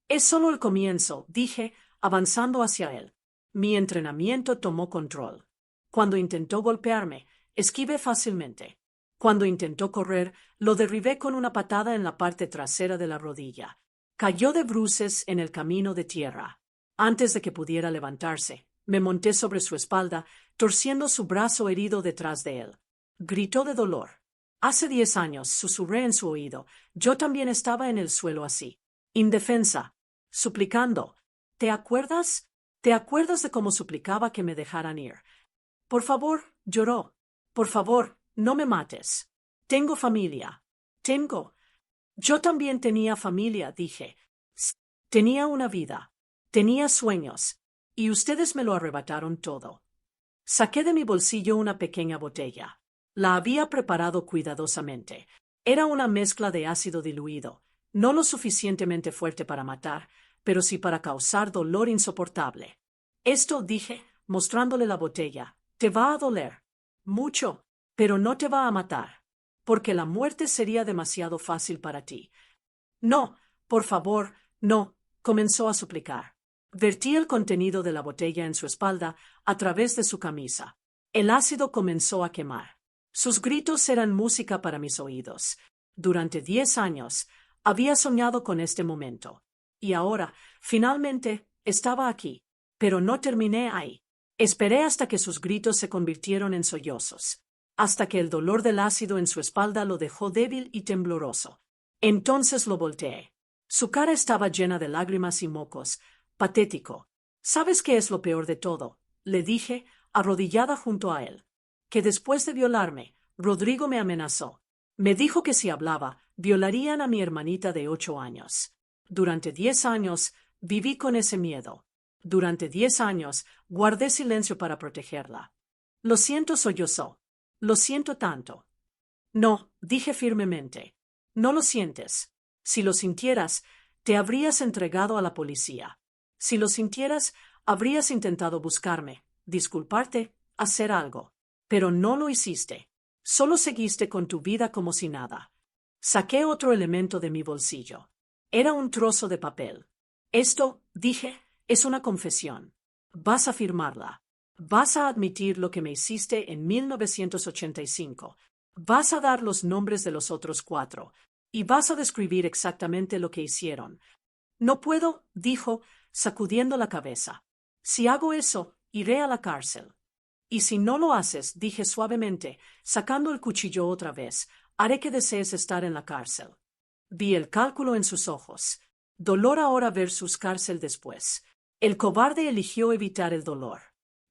Es solo el comienzo, dije, avanzando hacia él. Mi entrenamiento tomó control. Cuando intentó golpearme, esquivé fácilmente. Cuando intentó correr, lo derribé con una patada en la parte trasera de la rodilla. Cayó de bruces en el camino de tierra. Antes de que pudiera levantarse, me monté sobre su espalda, torciendo su brazo herido detrás de él. Gritó de dolor. Hace 10 años, susurré en su oído, yo también estaba en el suelo así, indefensa, suplicando. ¿Te acuerdas? ¿Te acuerdas de cómo suplicaba que me dejaran ir? Por favor, lloró. Por favor, no me mates. Tengo familia. Tengo. Yo también tenía familia, dije. Tenía una vida. Tenía sueños. Y ustedes me lo arrebataron todo. Saqué de mi bolsillo una pequeña botella. La había preparado cuidadosamente. Era una mezcla de ácido diluido, no lo suficientemente fuerte para matar, pero sí para causar dolor insoportable. Esto, dije, mostrándole la botella, te va a doler. Mucho, pero no te va a matar. Porque la muerte sería demasiado fácil para ti. No, por favor, no, comenzó a suplicar. Vertí el contenido de la botella en su espalda a través de su camisa. El ácido comenzó a quemar. Sus gritos eran música para mis oídos. Durante 10 años había soñado con este momento. Y ahora, finalmente, estaba aquí. Pero no terminé ahí. Esperé hasta que sus gritos se convirtieron en sollozos. Hasta que el dolor del ácido en su espalda lo dejó débil y tembloroso. Entonces lo volteé. Su cara estaba llena de lágrimas y mocos. Patético. ¿Sabes qué es lo peor de todo? Le dije, arrodillada junto a él. Que después de violarme, Rodrigo me amenazó. Me dijo que si hablaba, violarían a mi hermanita de 8 años. Durante 10 años viví con ese miedo. Durante 10 años guardé silencio para protegerla. Lo siento, sollozó. Lo siento tanto. No, dije firmemente. No lo sientes. Si lo sintieras, te habrías entregado a la policía. Si lo sintieras, habrías intentado buscarme, disculparte, hacer algo. Pero no lo hiciste. Solo seguiste con tu vida como si nada. Saqué otro elemento de mi bolsillo. Era un trozo de papel. Esto, dije, es una confesión. Vas a firmarla. Vas a admitir lo que me hiciste en 1985. Vas a dar los nombres de los otros 4. Y vas a describir exactamente lo que hicieron. No puedo, dijo, sacudiendo la cabeza. Si hago eso, iré a la cárcel. Y si no lo haces, dije suavemente, sacando el cuchillo otra vez, haré que desees estar en la cárcel. Vi el cálculo en sus ojos. Dolor ahora versus cárcel después. El cobarde eligió evitar el dolor.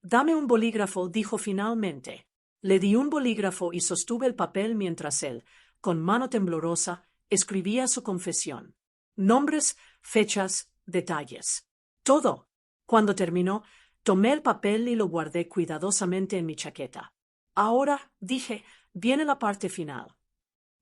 Dame un bolígrafo, dijo finalmente. Le di un bolígrafo y sostuve el papel mientras él, con mano temblorosa, escribía su confesión. Nombres, fechas, detalles. Todo. Cuando terminó, tomé el papel y lo guardé cuidadosamente en mi chaqueta. Ahora, dije, viene la parte final.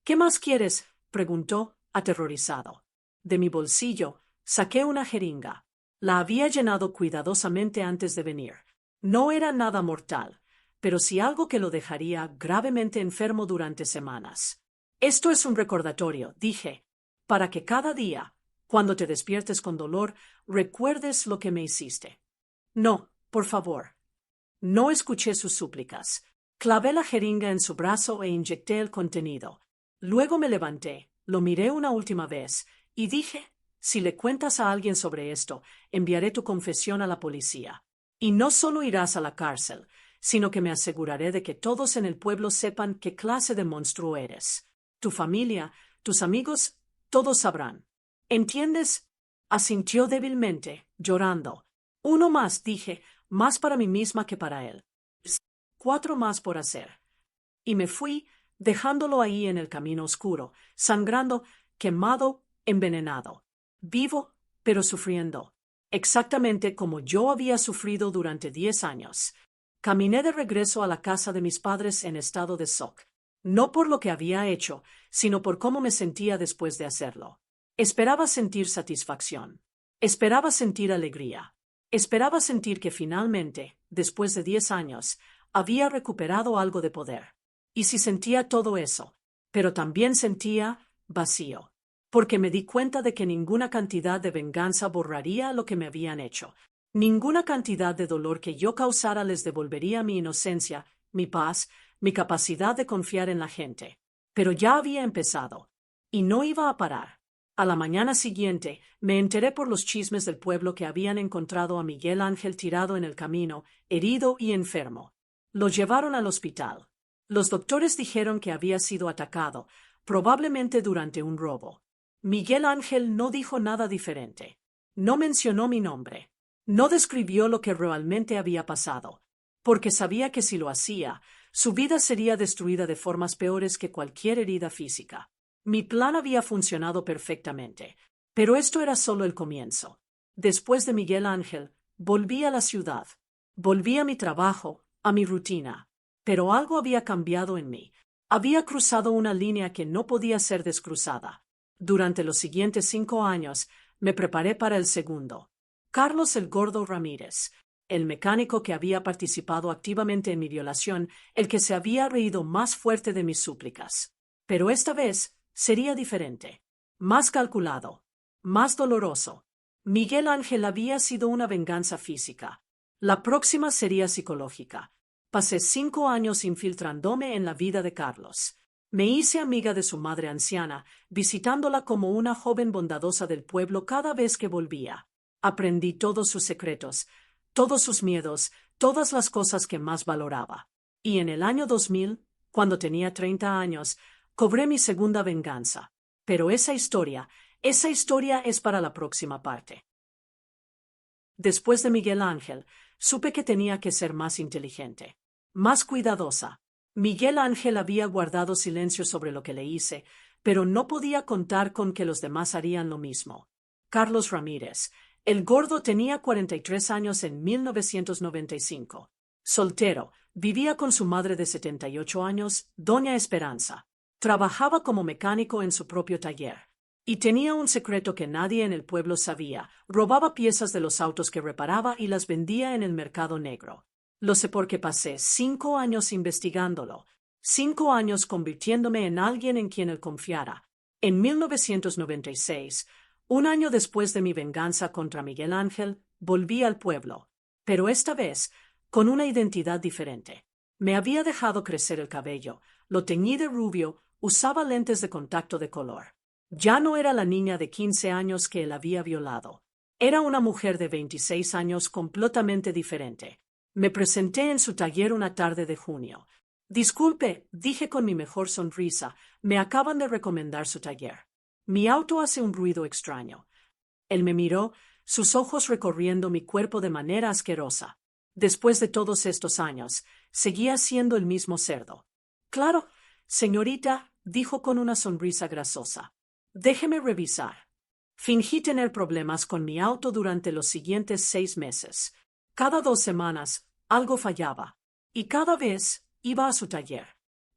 ¿Qué más quieres? Preguntó, aterrorizado. De mi bolsillo, saqué una jeringa. La había llenado cuidadosamente antes de venir. No era nada mortal, pero sí algo que lo dejaría gravemente enfermo durante semanas. Esto es un recordatorio, dije, para que cada día, Cuando te despiertes con dolor, recuerdes lo que me hiciste. No, por favor. No escuché sus súplicas. Clavé la jeringa en su brazo e inyecté el contenido. Luego me levanté, lo miré una última vez, y dije, si le cuentas a alguien sobre esto, enviaré tu confesión a la policía. Y no solo irás a la cárcel, sino que me aseguraré de que todos en el pueblo sepan qué clase de monstruo eres. Tu familia, tus amigos, todos sabrán. ¿Entiendes? Asintió débilmente, llorando. Uno más, dije, más para mí misma que para él. 4 más por hacer. Y me fui, dejándolo ahí en el camino oscuro, sangrando, quemado, envenenado. Vivo, pero sufriendo. Exactamente como yo había sufrido durante 10 años. Caminé de regreso a la casa de mis padres en estado de shock. No por lo que había hecho, sino por cómo me sentía después de hacerlo. Esperaba sentir satisfacción. Esperaba sentir alegría. Esperaba sentir que finalmente, después de 10 años, había recuperado algo de poder. Y si sentía todo eso, pero también sentía vacío, porque me di cuenta de que ninguna cantidad de venganza borraría lo que me habían hecho. Ninguna cantidad de dolor que yo causara les devolvería mi inocencia, mi paz, mi capacidad de confiar en la gente. Pero ya había empezado. Y no iba a parar. A la mañana siguiente, me enteré por los chismes del pueblo que habían encontrado a Miguel Ángel tirado en el camino, herido y enfermo. Lo llevaron al hospital. Los doctores dijeron que había sido atacado, probablemente durante un robo. Miguel Ángel no dijo nada diferente. No mencionó mi nombre. No describió lo que realmente había pasado, porque sabía que si lo hacía, su vida sería destruida de formas peores que cualquier herida física. Mi plan había funcionado perfectamente, pero esto era solo el comienzo. Después de Miguel Ángel, volví a la ciudad. Volví a mi trabajo, a mi rutina. Pero algo había cambiado en mí. Había cruzado una línea que no podía ser descruzada. Durante los siguientes 5 años, me preparé para el segundo. Carlos el Gordo Ramírez, el mecánico que había participado activamente en mi violación, el que se había reído más fuerte de mis súplicas. Pero esta vez sería diferente. Más calculado. Más doloroso. Miguel Ángel había sido una venganza física. La próxima sería psicológica. Pasé 5 años infiltrándome en la vida de Carlos. Me hice amiga de su madre anciana, visitándola como una joven bondadosa del pueblo cada vez que volvía. Aprendí todos sus secretos, todos sus miedos, todas las cosas que más valoraba. Y en el año 2000, cuando tenía 30 años, cobré mi segunda venganza. Pero esa historia es para la próxima parte. Después de Miguel Ángel, supe que tenía que ser más inteligente, más cuidadosa. Miguel Ángel había guardado silencio sobre lo que le hice, pero no podía contar con que los demás harían lo mismo. Carlos Ramírez, el Gordo, tenía 43 años en 1995. Soltero, vivía con su madre de 78 años, Doña Esperanza. Trabajaba como mecánico en su propio taller. Y tenía un secreto que nadie en el pueblo sabía. Robaba piezas de los autos que reparaba y las vendía en el mercado negro. Lo sé porque pasé 5 años investigándolo. 5 años convirtiéndome en alguien en quien él confiara. En 1996, un año después de mi venganza contra Miguel Ángel, volví al pueblo. Pero esta vez, con una identidad diferente. Me había dejado crecer el cabello, lo teñí de rubio, usaba lentes de contacto de color. Ya no era la niña de 15 años que él había violado. Era una mujer de 26 años completamente diferente. Me presenté en su taller una tarde de junio. Disculpe, dije con mi mejor sonrisa, me acaban de recomendar su taller. Mi auto hace un ruido extraño. Él me miró, sus ojos recorriendo mi cuerpo de manera asquerosa. Después de todos estos años, seguía siendo el mismo cerdo. Claro, señorita, dijo con una sonrisa grasosa. Déjeme revisar. Fingí tener problemas con mi auto durante los siguientes 6 meses. Cada 2 semanas, algo fallaba. Y cada vez iba a su taller.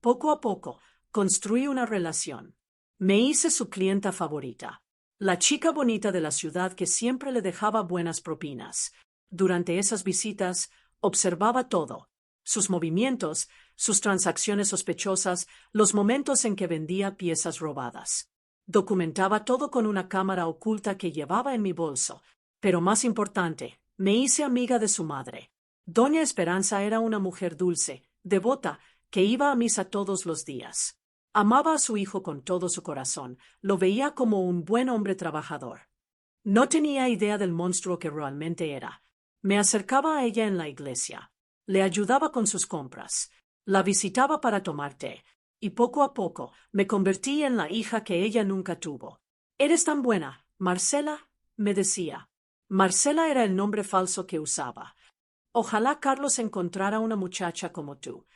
Poco a poco, construí una relación. Me hice su clienta favorita. La chica bonita de la ciudad que siempre le dejaba buenas propinas. Durante esas visitas, observaba todo. Sus movimientos, sus transacciones sospechosas, los momentos en que vendía piezas robadas. Documentaba todo con una cámara oculta que llevaba en mi bolso. Pero más importante, me hice amiga de su madre. Doña Esperanza era una mujer dulce, devota, que iba a misa todos los días. Amaba a su hijo con todo su corazón, lo veía como un buen hombre trabajador. No tenía idea del monstruo que realmente era. Me acercaba a ella en la iglesia. Le ayudaba con sus compras. La visitaba para tomar té. Y poco a poco me convertí en la hija que ella nunca tuvo. «Eres tan buena, Marcela», me decía. Marcela era el nombre falso que usaba. Ojalá Carlos encontrara una muchacha como tú.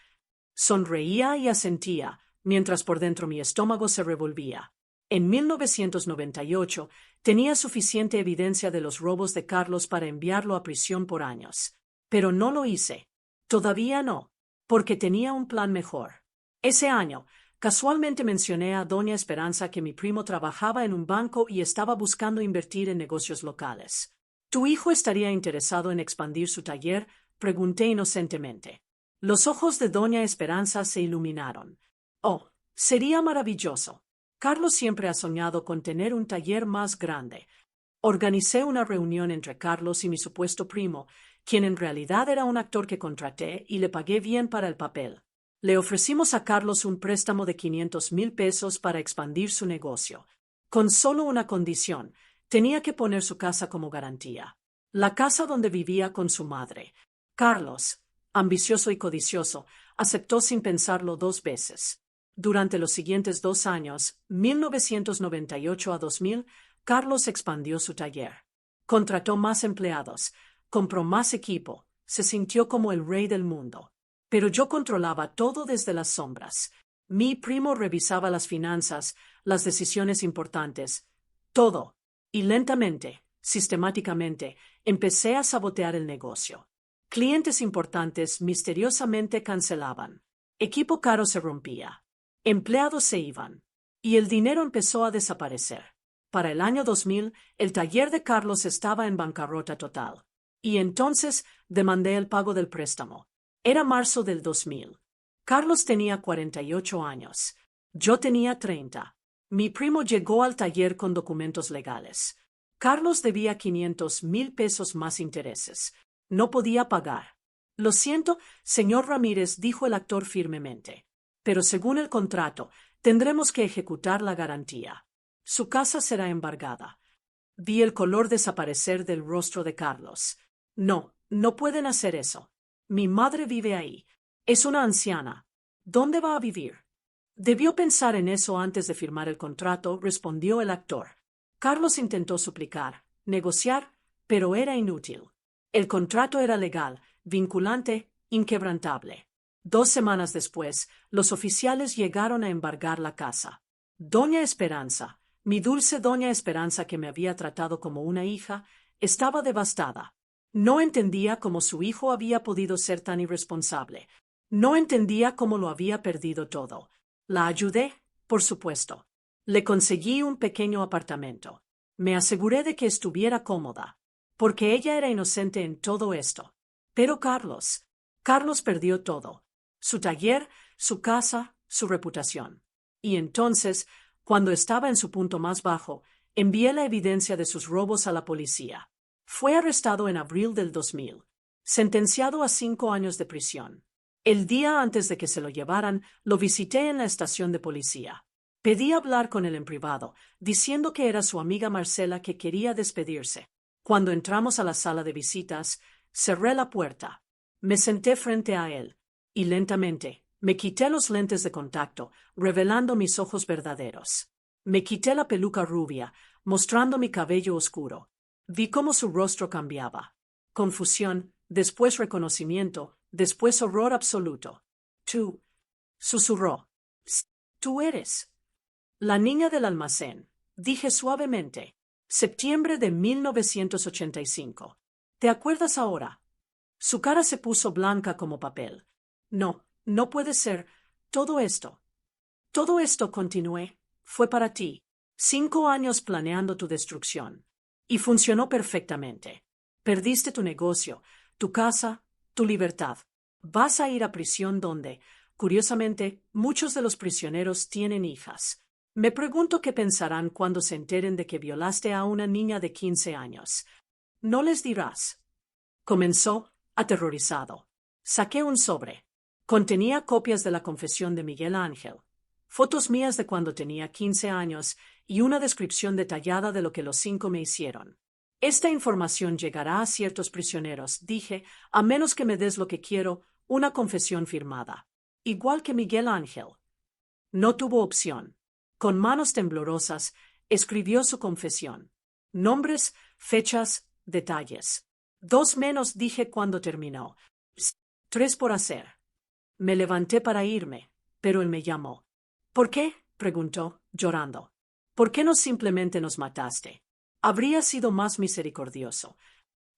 Sonreía y asentía, mientras por dentro mi estómago se revolvía. En 1998 tenía suficiente evidencia de los robos de Carlos para enviarlo a prisión por años. Pero no lo hice. Todavía no, porque tenía un plan mejor. Ese año, casualmente mencioné a doña Esperanza que mi primo trabajaba en un banco y estaba buscando invertir en negocios locales. «¿Tu hijo estaría interesado en expandir su taller?», pregunté inocentemente. Los ojos de doña Esperanza se iluminaron. «Oh, sería maravilloso. Carlos siempre ha soñado con tener un taller más grande». Organicé una reunión entre Carlos y mi supuesto primo, quien en realidad era un actor que contraté, y le pagué bien para el papel. Le ofrecimos a Carlos un préstamo de 500,000 pesos para expandir su negocio. Con solo una condición: tenía que poner su casa como garantía. La casa donde vivía con su madre. Carlos, ambicioso y codicioso, aceptó sin pensarlo 2 veces. Durante los siguientes 2 años, 1998 a 2000, Carlos expandió su taller. Contrató más empleados, compró más equipo, se sintió como el rey del mundo. Pero yo controlaba todo desde las sombras. Mi primo revisaba las finanzas, las decisiones importantes, todo. Y lentamente, sistemáticamente, empecé a sabotear el negocio. Clientes importantes misteriosamente cancelaban. Equipo caro se rompía. Empleados se iban. Y el dinero empezó a desaparecer. Para el año 2000, el taller de Carlos estaba en bancarrota total. Y entonces demandé el pago del préstamo. Era marzo del 2000. Carlos tenía 48 años. Yo tenía 30. Mi primo llegó al taller con documentos legales. Carlos debía 500,000 pesos más intereses. No podía pagar. «Lo siento, señor Ramírez», dijo el actor firmemente. «Pero según el contrato, tendremos que ejecutar la garantía. Su casa será embargada». Vi el color desaparecer del rostro de Carlos. «No, no pueden hacer eso. Mi madre vive ahí. Es una anciana. ¿Dónde va a vivir?». «Debió pensar en eso antes de firmar el contrato», respondió el actor. Carlos intentó suplicar, negociar, pero era inútil. El contrato era legal, vinculante, inquebrantable. 2 semanas después, los oficiales llegaron a embargar la casa. Doña Esperanza, mi dulce doña Esperanza que me había tratado como una hija, estaba devastada. No entendía cómo su hijo había podido ser tan irresponsable. No entendía cómo lo había perdido todo. La ayudé, por supuesto. Le conseguí un pequeño apartamento. Me aseguré de que estuviera cómoda, porque ella era inocente en todo esto. Pero Carlos perdió todo. Su taller, su casa, su reputación. Y entonces, cuando estaba en su punto más bajo, envié la evidencia de sus robos a la policía. Fue arrestado en abril del 2000, sentenciado a 5 años de prisión. El día antes de que se lo llevaran, lo visité en la estación de policía. Pedí hablar con él en privado, diciendo que era su amiga Marcela que quería despedirse. Cuando entramos a la sala de visitas, cerré la puerta. Me senté frente a él, y lentamente me quité los lentes de contacto, revelando mis ojos verdaderos. Me quité la peluca rubia, mostrando mi cabello oscuro. Vi cómo su rostro cambiaba. Confusión, después reconocimiento, después horror absoluto. «Tú», susurró. «Tú eres la niña del almacén», dije suavemente. Septiembre de 1985. «¿Te acuerdas ahora?». Su cara se puso blanca como papel. «No, no puede ser. Todo esto, continué, fue para ti. 5 años planeando tu destrucción. Y funcionó perfectamente. Perdiste tu negocio, tu casa, tu libertad. Vas a ir a prisión donde, curiosamente, muchos de los prisioneros tienen hijas. Me pregunto qué pensarán cuando se enteren de que violaste a una niña de 15 años. No les dirás. Comenzó, aterrorizado. Saqué un sobre. Contenía copias de la confesión de Miguel Ángel, fotos mías de cuando tenía 15 años y una descripción detallada de lo que los 5 me hicieron. Esta información llegará a ciertos prisioneros, dije, a menos que me des lo que quiero, una confesión firmada. Igual que Miguel Ángel. No tuvo opción. Con manos temblorosas, escribió su confesión. Nombres, fechas, detalles. 2 menos, dije cuando terminó. 3 por hacer. Me levanté para irme, pero él me llamó. ¿Por qué? Preguntó, llorando. ¿Por qué no simplemente nos mataste? Habría sido más misericordioso.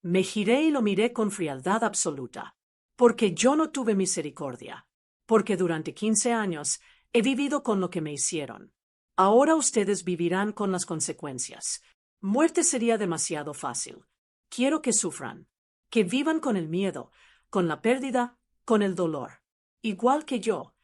Me giré y lo miré con frialdad absoluta. Porque yo no tuve misericordia. Porque durante 15 años he vivido con lo que me hicieron. Ahora ustedes vivirán con las consecuencias. Muerte sería demasiado fácil. Quiero que sufran. Que vivan con el miedo, con la pérdida, con el dolor. Igual que yo.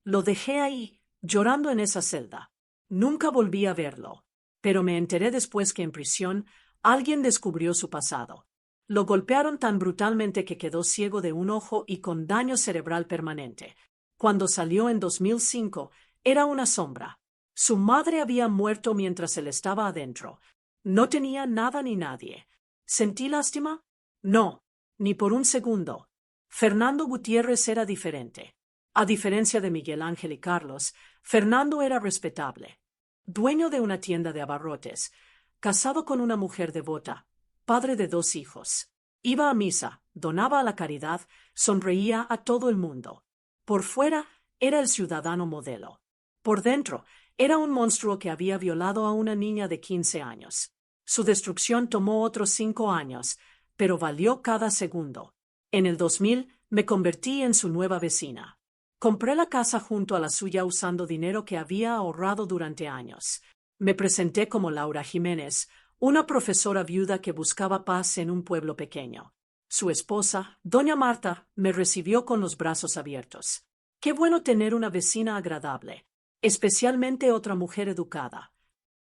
Lo dejé ahí, llorando en esa celda. Nunca volví a verlo. Pero me enteré después que en prisión alguien descubrió su pasado. Lo golpearon tan brutalmente que quedó ciego de un ojo y con daño cerebral permanente. Cuando salió en 2005, era una sombra. Su madre había muerto mientras él estaba adentro. No tenía nada ni nadie. ¿Sentí lástima? No, ni por un segundo. Fernando Gutiérrez era diferente. A diferencia de Miguel Ángel y Carlos, Fernando era respetable. Dueño de una tienda de abarrotes, casado con una mujer devota, padre de 2 hijos. Iba a misa, donaba a la caridad, sonreía a todo el mundo. Por fuera era el ciudadano modelo. Por dentro era un monstruo que había violado a una niña de 15 años. Su destrucción tomó otros 5 años, pero valió cada segundo. En el 2000 me convertí en su nueva vecina. Compré la casa junto a la suya usando dinero que había ahorrado durante años. Me presenté como Laura Jiménez, una profesora viuda que buscaba paz en un pueblo pequeño. Su esposa, doña Marta, me recibió con los brazos abiertos. Qué bueno tener una vecina agradable, especialmente otra mujer educada.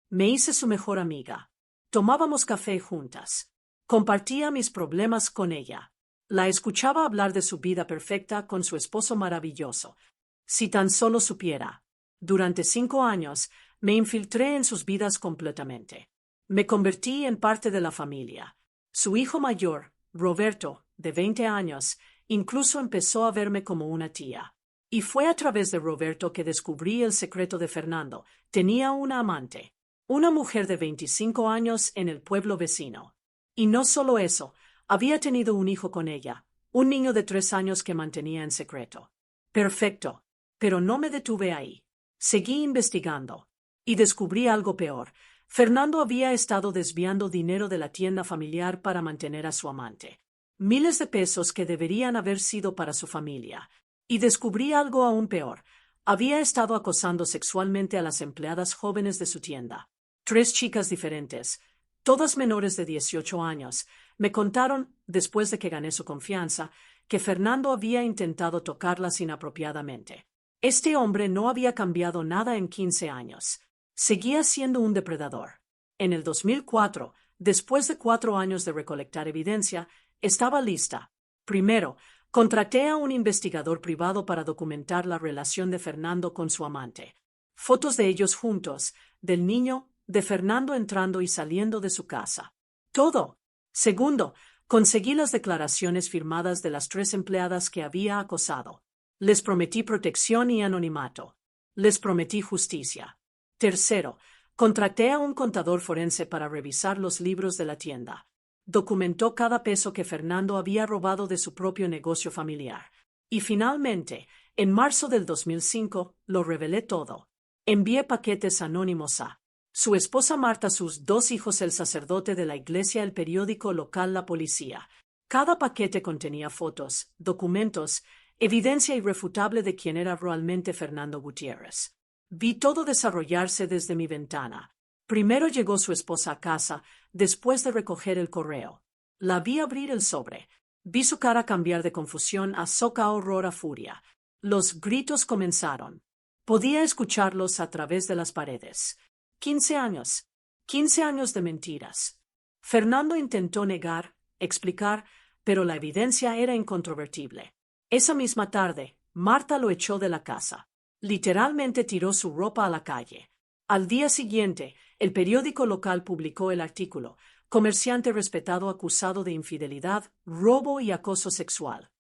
Me hice su mejor amiga. Tomábamos café juntas. Compartía mis problemas con ella. La escuchaba hablar de su vida perfecta con su esposo maravilloso. Si tan solo supiera. Durante 5 años me infiltré en sus vidas completamente. Me convertí en parte de la familia. Su hijo mayor, Roberto, de 20 años, incluso empezó a verme como una tía. Y fue a través de Roberto que descubrí el secreto de Fernando. Tenía una amante, una mujer de 25 años en el pueblo vecino. Y no solo eso, había tenido un hijo con ella, un niño de 3 años que mantenía en secreto. Perfecto, pero no me detuve ahí. Seguí investigando. Y descubrí algo peor. Fernando había estado desviando dinero de la tienda familiar para mantener a su amante. Miles de pesos que deberían haber sido para su familia. Y descubrí algo aún peor. Había estado acosando sexualmente a las empleadas jóvenes de su tienda. 3 chicas diferentes, todas menores de 18 años, me contaron, después de que gané su confianza, que Fernando había intentado tocarlas inapropiadamente. Este hombre no había cambiado nada en 15 años. Seguía siendo un depredador. En el 2004, después de 4 años de recolectar evidencia, estaba lista. Primero, contraté a un investigador privado para documentar la relación de Fernando con su amante. Fotos de ellos juntos, del niño, de Fernando entrando y saliendo de su casa. Todo. Segundo, conseguí las declaraciones firmadas de las 3 empleadas que había acosado. Les prometí protección y anonimato. Les prometí justicia. Tercero, contraté a un contador forense para revisar los libros de la tienda. Documentó cada peso que Fernando había robado de su propio negocio familiar. Y finalmente, en marzo del 2005, lo revelé todo. Envié paquetes anónimos a su esposa Marta, sus 2 hijos, el sacerdote de la iglesia, el periódico local, la policía. Cada paquete contenía fotos, documentos, evidencia irrefutable de quién era realmente Fernando Gutiérrez. Vi todo desarrollarse desde mi ventana. Primero llegó su esposa a casa, después de recoger el correo. La vi abrir el sobre. Vi su cara cambiar de confusión a soca, horror, a furia. Los gritos comenzaron. Podía escucharlos a través de las paredes. 15 años. 15 años de mentiras. Fernando intentó negar, explicar, pero la evidencia era incontrovertible. Esa misma tarde, Marta lo echó de la casa. Literalmente tiró su ropa a la calle. Al día siguiente, el periódico local publicó el artículo: comerciante respetado acusado de infidelidad, robo y acoso sexual.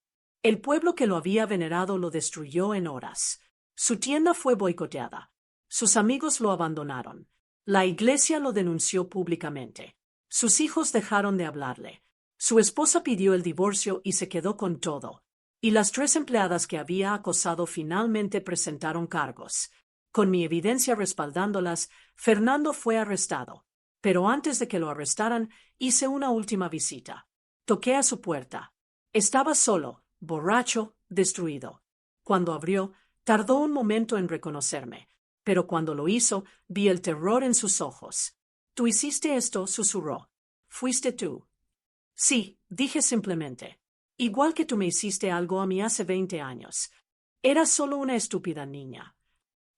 El pueblo que lo había venerado lo destruyó en horas. Su tienda fue boicoteada. Sus amigos lo abandonaron. La iglesia lo denunció públicamente. Sus hijos dejaron de hablarle. Su esposa pidió el divorcio y se quedó con todo. Y las 3 empleadas que había acosado finalmente presentaron cargos. Con mi evidencia respaldándolas, Fernando fue arrestado. Pero antes de que lo arrestaran, hice una última visita. Toqué a su puerta. Estaba solo, borracho, destruido. Cuando abrió, tardó un momento en reconocerme, pero cuando lo hizo, vi el terror en sus ojos. «¿Tú hiciste esto?», susurró. «¿Fuiste tú?». «Sí», dije simplemente. «Igual que tú me hiciste algo a mí hace 20 años. Era solo una estúpida niña».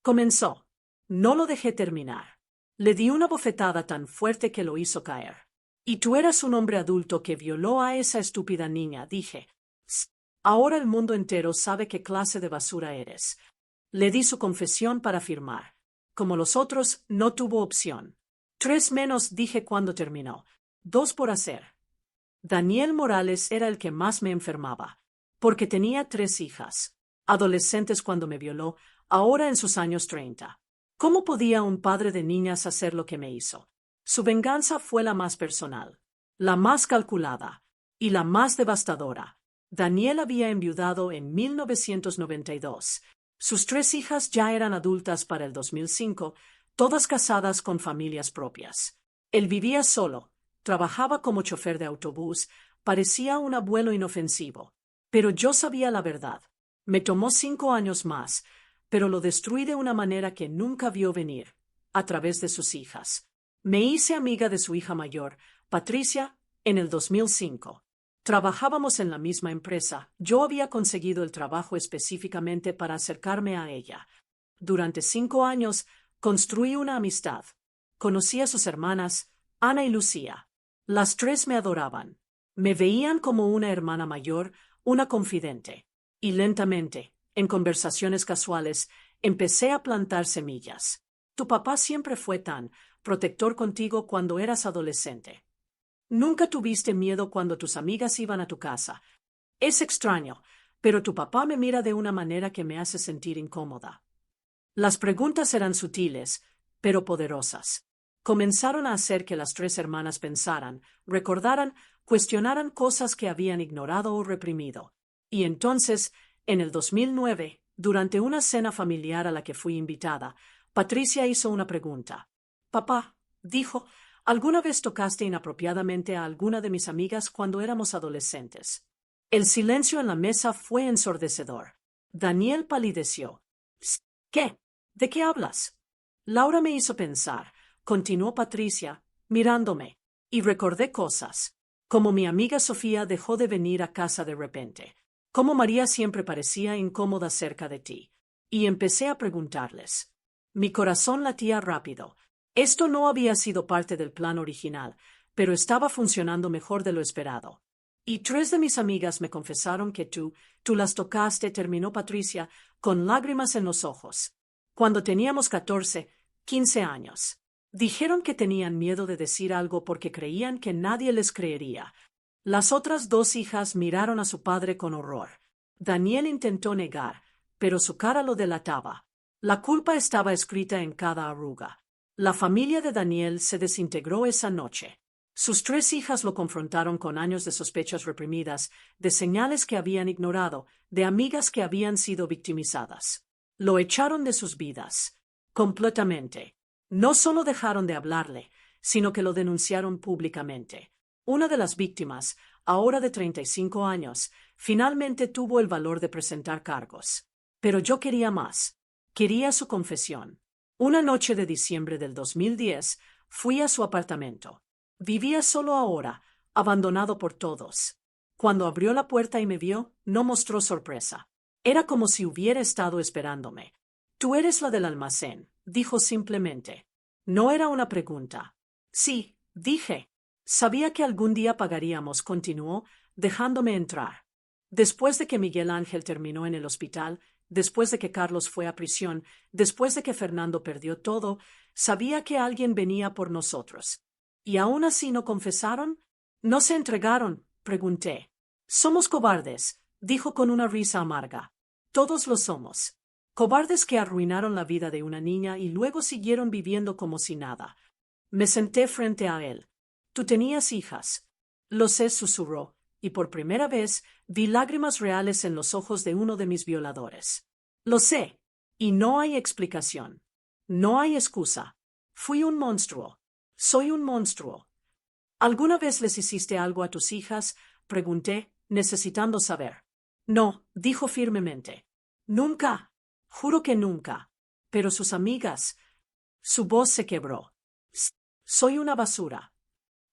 Comenzó. No lo dejé terminar. Le di una bofetada tan fuerte que lo hizo caer. «Y tú eras un hombre adulto que violó a esa estúpida niña», dije. «Ahora el mundo entero sabe qué clase de basura eres». Le di su confesión para firmar. Como los otros, no tuvo opción. 3 menos, dije cuando terminó. 2 por hacer. Daniel Morales era el que más me enfermaba, porque tenía 3 hijas, adolescentes cuando me violó, ahora en sus años 30. ¿Cómo podía un padre de niñas hacer lo que me hizo? Su venganza fue la más personal, la más calculada y la más devastadora. Daniel había enviudado en 1992. Sus 3 hijas ya eran adultas para el 2005, todas casadas con familias propias. Él vivía solo, trabajaba como chofer de autobús, parecía un abuelo inofensivo. Pero yo sabía la verdad. Me tomó 5 años más, pero lo destruí de una manera que nunca vio venir, a través de sus hijas. Me hice amiga de su hija mayor, Patricia, en el 2005. Trabajábamos en la misma empresa. Yo había conseguido el trabajo específicamente para acercarme a ella. Durante 5 años construí una amistad. Conocí a sus hermanas, Ana y Lucía. Las 3 me adoraban. Me veían como una hermana mayor, una confidente. Y lentamente, en conversaciones casuales, empecé a plantar semillas. Tu papá siempre fue tan protector contigo cuando eras adolescente. Nunca tuviste miedo cuando tus amigas iban a tu casa. Es extraño, pero tu papá me mira de una manera que me hace sentir incómoda. Las preguntas eran sutiles, pero poderosas. Comenzaron a hacer que las 3 hermanas pensaran, recordaran, cuestionaran cosas que habían ignorado o reprimido. Y entonces, en el 2009, durante una cena familiar a la que fui invitada, Patricia hizo una pregunta. «Papá», dijo, «¿alguna vez tocaste inapropiadamente a alguna de mis amigas cuando éramos adolescentes?». El silencio en la mesa fue ensordecedor. Daniel palideció. «¿Qué? ¿De qué hablas?». Laura me hizo pensar, continuó Patricia, mirándome, y recordé cosas. Como mi amiga Sofía dejó de venir a casa de repente. Como María siempre parecía incómoda cerca de ti. Y empecé a preguntarles. Mi corazón latía rápido. Esto no había sido parte del plan original, pero estaba funcionando mejor de lo esperado. «Y 3 de mis amigas me confesaron que tú las tocaste», terminó Patricia, con lágrimas en los ojos. «Cuando teníamos 14, 15 años. Dijeron que tenían miedo de decir algo porque creían que nadie les creería». Las otras 2 hijas miraron a su padre con horror. Daniel intentó negar, pero su cara lo delataba. La culpa estaba escrita en cada arruga. La familia de Daniel se desintegró esa noche. Sus 3 hijas lo confrontaron con años de sospechas reprimidas, de señales que habían ignorado, de amigas que habían sido victimizadas. Lo echaron de sus vidas. Completamente. No solo dejaron de hablarle, sino que lo denunciaron públicamente. Una de las víctimas, ahora de 35 años, finalmente tuvo el valor de presentar cargos. Pero yo quería más. Quería su confesión. Una noche de diciembre del 2010, fui a su apartamento. Vivía solo ahora, abandonado por todos. Cuando abrió la puerta y me vio, no mostró sorpresa. Era como si hubiera estado esperándome. Tú eres la del almacén, dijo simplemente. No era una pregunta. Sí, dije. Sabía que algún día pagaríamos, continuó, dejándome entrar. Después de que Miguel Ángel terminó en el hospital, después de que Carlos fue a prisión, después de que Fernando perdió todo, sabía que alguien venía por nosotros. ¿Y aún así no confesaron? ¿No se entregaron?, pregunté. Somos cobardes, dijo con una risa amarga. Todos lo somos. Cobardes que arruinaron la vida de una niña y luego siguieron viviendo como si nada. Me senté frente a él. Tú tenías hijas. Lo sé, susurró, y por primera vez vi lágrimas reales en los ojos de uno de mis violadores. Lo sé, y no hay explicación. No hay excusa. Fui un monstruo. Soy un monstruo. ¿Alguna vez les hiciste algo a tus hijas?, pregunté, necesitando saber. No, dijo firmemente. Nunca. Juro que nunca. Pero sus amigas. Su voz se quebró. Soy una basura.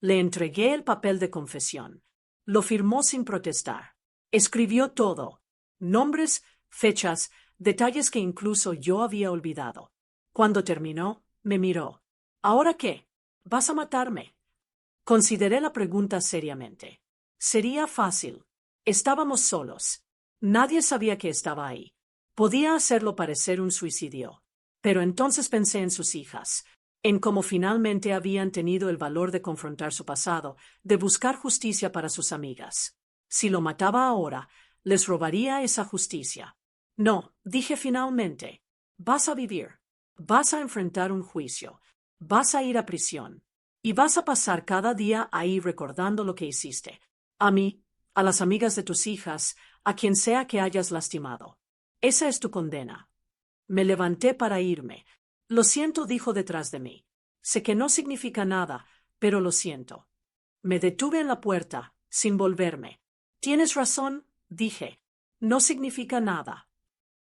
Le entregué el papel de confesión. Lo firmó sin protestar. Escribió todo. Nombres, fechas, detalles que incluso yo había olvidado. Cuando terminó, me miró. ¿Ahora qué? ¿Vas a matarme? Consideré la pregunta seriamente. Sería fácil. Estábamos solos. Nadie sabía que estaba ahí. Podía hacerlo parecer un suicidio. Pero entonces pensé en sus hijas, en cómo finalmente habían tenido el valor de confrontar su pasado, de buscar justicia para sus amigas. Si lo mataba ahora, les robaría esa justicia. No, dije finalmente. Vas a vivir. Vas a enfrentar un juicio. Vas a ir a prisión. Y vas a pasar cada día ahí recordando lo que hiciste. A mí, a las amigas de tus hijas, a quien sea que hayas lastimado. Esa es tu condena. Me levanté para irme. Lo siento, dijo detrás de mí. Sé que no significa nada, pero lo siento. Me detuve en la puerta, sin volverme. Tienes razón, dije. No significa nada.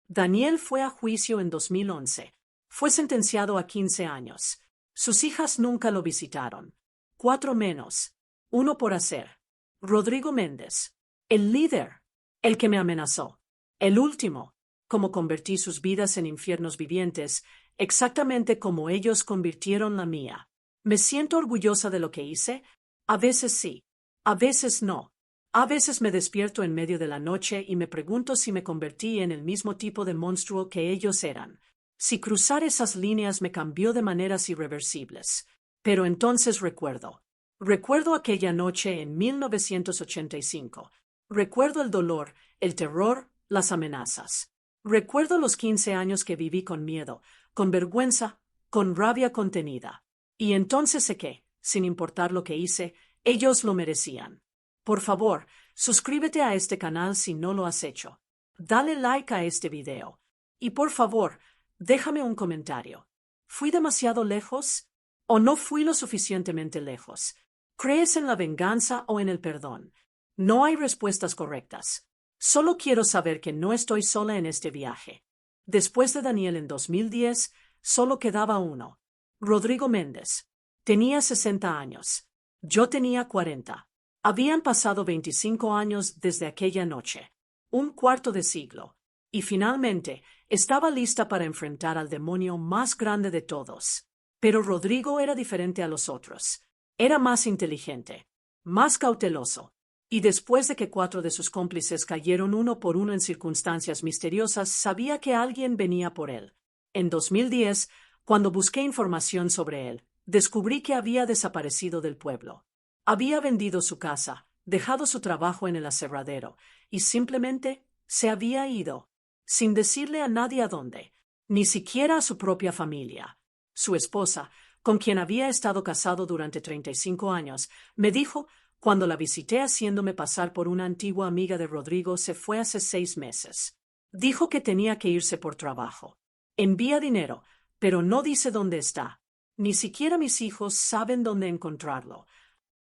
Daniel fue a juicio en 2011. Fue sentenciado a 15 años. Sus hijas nunca lo visitaron. 4 menos. 1 por hacer. Rodrigo Méndez. El líder. El que me amenazó. El último. Como convertí sus vidas en infiernos vivientes, exactamente como ellos convirtieron la mía. ¿Me siento orgullosa de lo que hice? A veces sí. A veces no. A veces me despierto en medio de la noche y me pregunto si me convertí en el mismo tipo de monstruo que ellos eran. Si cruzar esas líneas me cambió de maneras irreversibles. Pero entonces recuerdo. Recuerdo aquella noche en 1985. Recuerdo el dolor, el terror, las amenazas. Recuerdo los 15 años que viví con miedo, con vergüenza, con rabia contenida. Y entonces sé que, sin importar lo que hice, ellos lo merecían. Por favor, suscríbete a este canal si no lo has hecho. Dale like a este video. Y por favor, déjame un comentario. ¿Fui demasiado lejos? ¿O no fui lo suficientemente lejos? ¿Crees en la venganza o en el perdón? No hay respuestas correctas. Solo quiero saber que no estoy sola en este viaje. Después de Daniel en 2010, solo quedaba uno. Rodrigo Méndez. Tenía 60 años. Yo tenía 40. Habían pasado 25 años desde aquella noche. Un cuarto de siglo. Y finalmente, estaba lista para enfrentar al demonio más grande de todos. Pero Rodrigo era diferente a los otros. Era más inteligente, más cauteloso. Y después de que 4 de sus cómplices cayeron uno por uno en circunstancias misteriosas, sabía que alguien venía por él. En 2010, cuando busqué información sobre él, descubrí que había desaparecido del pueblo. Había vendido su casa, dejado su trabajo en el aserradero, y simplemente se había ido, sin decirle a nadie a dónde, ni siquiera a su propia familia. Su esposa, con quien había estado casado durante 35 años, me dijo, cuando la visité haciéndome pasar por una antigua amiga de Rodrigo, se fue hace 6 meses. Dijo que tenía que irse por trabajo. Envía dinero, pero no dice dónde está. Ni siquiera mis hijos saben dónde encontrarlo.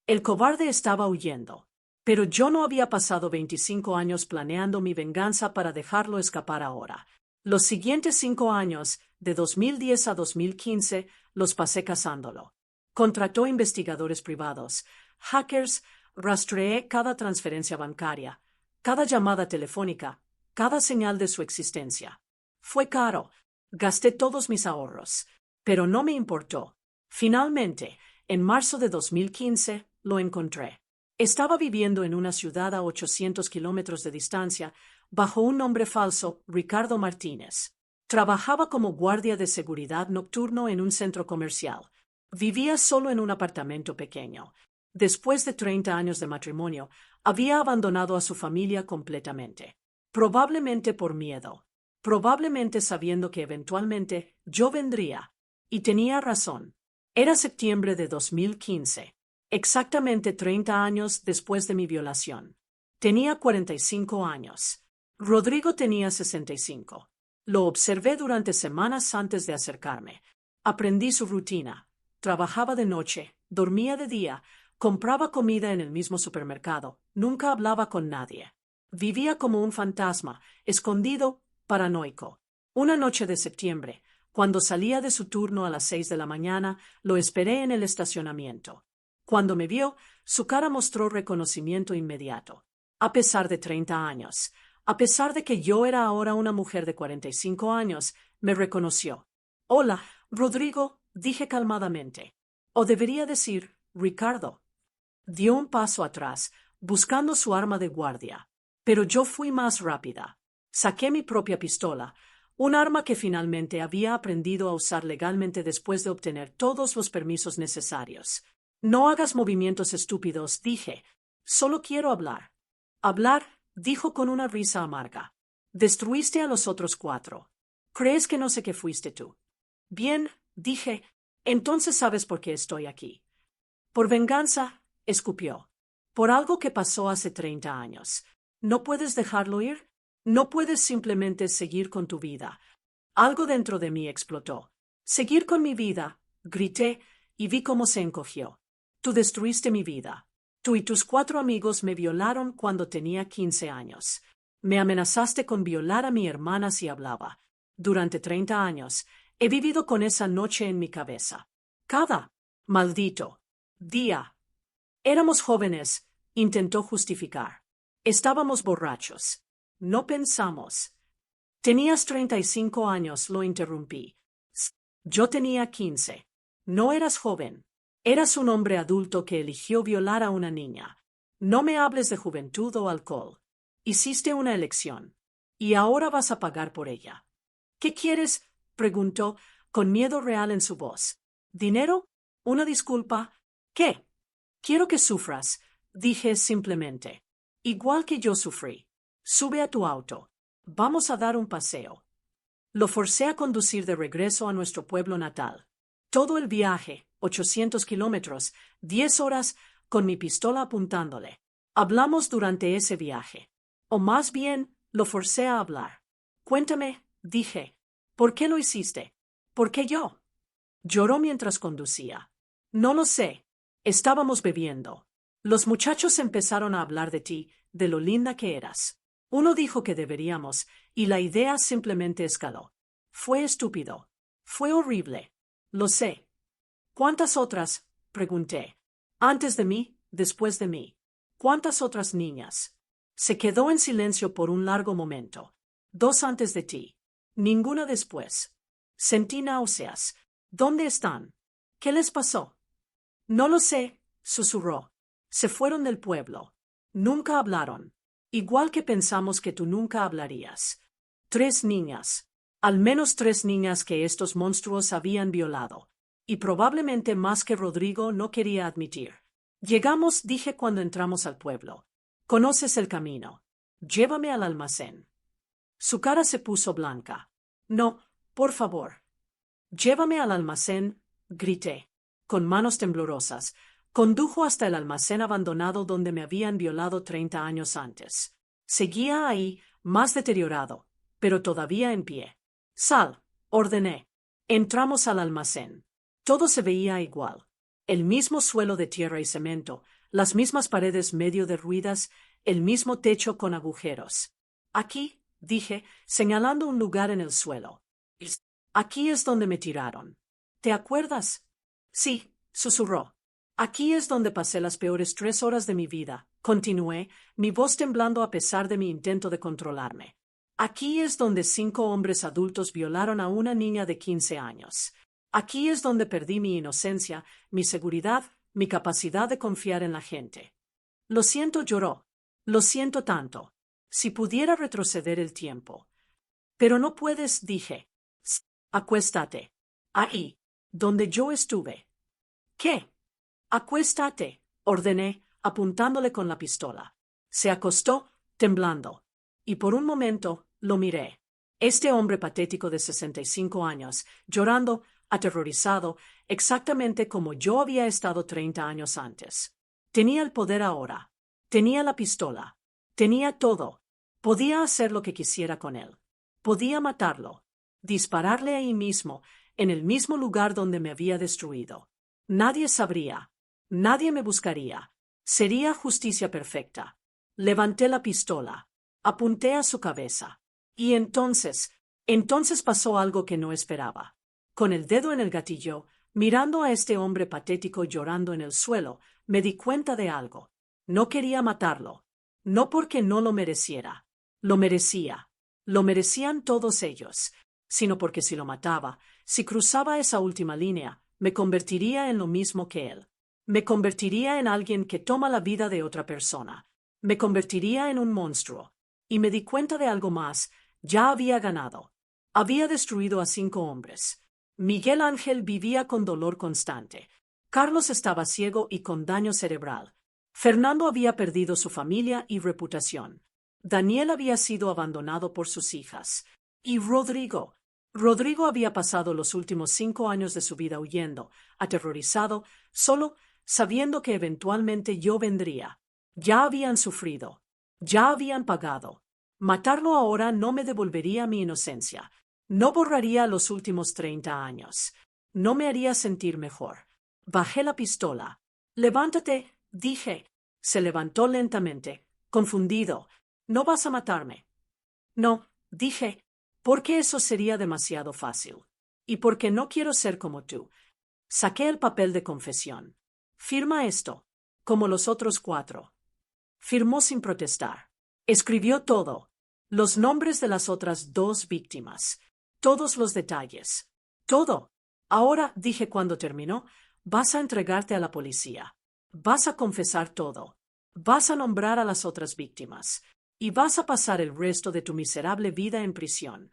El cobarde estaba huyendo. Pero yo no había pasado 25 años planeando mi venganza para dejarlo escapar ahora. Los siguientes 5 años, de 2010 a 2015, los pasé cazándolo. Contrató investigadores privados, hackers, rastreé cada transferencia bancaria, cada llamada telefónica, cada señal de su existencia. Fue caro. Gasté todos mis ahorros, pero no me importó. Finalmente, en marzo de 2015, lo encontré. Estaba viviendo en una ciudad a 800 kilómetros de distancia, bajo un nombre falso, Ricardo Martínez. Trabajaba como guardia de seguridad nocturno en un centro comercial. Vivía solo en un apartamento pequeño. Después de 30 años de matrimonio, había abandonado a su familia completamente. Probablemente por miedo. Probablemente sabiendo que eventualmente yo vendría. Y tenía razón. Era septiembre de 2015, exactamente 30 años después de mi violación. Tenía 45 años. Rodrigo tenía 65. Lo observé durante semanas antes de acercarme. Aprendí su rutina. Trabajaba de noche, dormía de día, compraba comida en el mismo supermercado, nunca hablaba con nadie. Vivía como un fantasma, escondido, paranoico. Una noche de septiembre, cuando salía de su turno a las 6 de la mañana, lo esperé en el estacionamiento. Cuando me vio, su cara mostró reconocimiento inmediato. A pesar de 30 años, a pesar de que yo era ahora una mujer de 45 años, me reconoció. Hola, Rodrigo, dije calmadamente. O debería decir, Ricardo. Dio un paso atrás, buscando su arma de guardia. Pero yo fui más rápida. Saqué mi propia pistola, un arma que finalmente había aprendido a usar legalmente después de obtener todos los permisos necesarios. No hagas movimientos estúpidos, dije. Solo quiero hablar. Hablar, dijo con una risa amarga. Destruiste a los otros 4. ¿Crees que no sé que fuiste tú? Bien, dije, entonces sabes por qué estoy aquí. Por venganza, escupió. Por algo que pasó hace 30 años. ¿No puedes dejarlo ir? No puedes simplemente seguir con tu vida. Algo dentro de mí explotó. Seguir con mi vida, grité, y vi cómo se encogió. Tú destruiste mi vida. Tú y tus 4 amigos me violaron cuando tenía 15 años. Me amenazaste con violar a mi hermana si hablaba. Durante 30 años, he vivido con esa noche en mi cabeza. Cada maldito día. Éramos jóvenes, intentó justificar. Estábamos borrachos. No pensamos. Tenías 35 años, lo interrumpí. Yo tenía 15. No eras joven. Eras un hombre adulto que eligió violar a una niña. No me hables de juventud o alcohol. Hiciste una elección. Y ahora vas a pagar por ella. ¿Qué quieres? Preguntó, con miedo real en su voz. ¿Dinero? ¿Una disculpa? ¿Qué? Quiero que sufras, dije simplemente. Igual que yo sufrí. Sube a tu auto. Vamos a dar un paseo. Lo forcé a conducir de regreso a nuestro pueblo natal. Todo el viaje, 800 kilómetros, 10 horas, con mi pistola apuntándole. Hablamos durante ese viaje. O más bien, lo forcé a hablar. Cuéntame, dije. ¿Por qué lo hiciste? ¿Por qué yo? Lloró mientras conducía. No lo sé. Estábamos bebiendo. Los muchachos empezaron a hablar de ti, de lo linda que eras. Uno dijo que deberíamos, y la idea simplemente escaló. Fue estúpido. Fue horrible. Lo sé. ¿Cuántas otras? Pregunté. Antes de mí, después de mí. ¿Cuántas otras niñas? Se quedó en silencio por un largo momento. 2 antes de ti. Ninguna después. Sentí náuseas. ¿Dónde están? ¿Qué les pasó? No lo sé, susurró. Se fueron del pueblo. Nunca hablaron. Igual que pensamos que tú nunca hablarías. 3 niñas. Al menos 3 niñas que estos monstruos habían violado. Y probablemente más que Rodrigo no quería admitir. Llegamos, dije cuando entramos al pueblo. Conoces el camino. Llévame al almacén. Su cara se puso blanca. No, por favor. Llévame al almacén, grité. Con manos temblorosas, condujo hasta el almacén abandonado donde me habían violado 30 años antes. Seguía ahí, más deteriorado, pero todavía en pie. Sal, ordené. Entramos al almacén. Todo se veía igual. El mismo suelo de tierra y cemento, las mismas paredes medio derruidas, el mismo techo con agujeros. Aquí, dije, señalando un lugar en el suelo. Aquí es donde me tiraron. ¿Te acuerdas? Sí, susurró. Aquí es donde pasé las peores 3 horas de mi vida, continué, mi voz temblando a pesar de mi intento de controlarme. Aquí es donde 5 hombres adultos violaron a una niña de 15 años. Aquí es donde perdí mi inocencia, mi seguridad, mi capacidad de confiar en la gente. Lo siento, lloró. Lo siento tanto. Si pudiera retroceder el tiempo. Pero no puedes, dije. Acuéstate. Ahí, donde yo estuve. ¿Qué? Acuéstate, ordené, apuntándole con la pistola. Se acostó, temblando. Y por un momento, lo miré. Este hombre patético de 65 años, llorando, aterrorizado, exactamente como yo había estado 30 años antes. Tenía el poder ahora. Tenía la pistola. Tenía todo. Podía hacer lo que quisiera con él. Podía matarlo. Dispararle ahí mismo, en el mismo lugar donde me había destruido. Nadie sabría. Nadie me buscaría. Sería justicia perfecta. Levanté la pistola. Apunté a su cabeza. Y entonces pasó algo que no esperaba. Con el dedo en el gatillo, mirando a este hombre patético llorando en el suelo, me di cuenta de algo. No quería matarlo. No porque no lo mereciera. Lo merecía. Lo merecían todos ellos. Sino porque si lo mataba, si cruzaba esa última línea, me convertiría en lo mismo que él. Me convertiría en alguien que toma la vida de otra persona. Me convertiría en un monstruo. Y me di cuenta de algo más. Ya había ganado. Había destruido a 5 hombres. Miguel Ángel vivía con dolor constante. Carlos estaba ciego y con daño cerebral. Fernando había perdido su familia y reputación. Daniel había sido abandonado por sus hijas. Y Rodrigo. Rodrigo había pasado los últimos 5 años de su vida huyendo, aterrorizado, solo, sabiendo que eventualmente yo vendría. Ya habían sufrido. Ya habían pagado. Matarlo ahora no me devolvería mi inocencia. No borraría los últimos 30 años. No me haría sentir mejor. Bajé la pistola. Levántate, dije. Se levantó lentamente, confundido. No vas a matarme. No, dije, porque eso sería demasiado fácil. Y porque no quiero ser como tú. Saqué el papel de confesión. Firma esto, como los otros 4. Firmó sin protestar. Escribió todo. Los nombres de las otras 2 víctimas. Todos los detalles. Todo. Ahora, dije cuando terminó, vas a entregarte a la policía. Vas a confesar todo. Vas a nombrar a las otras víctimas. Y vas a pasar el resto de tu miserable vida en prisión.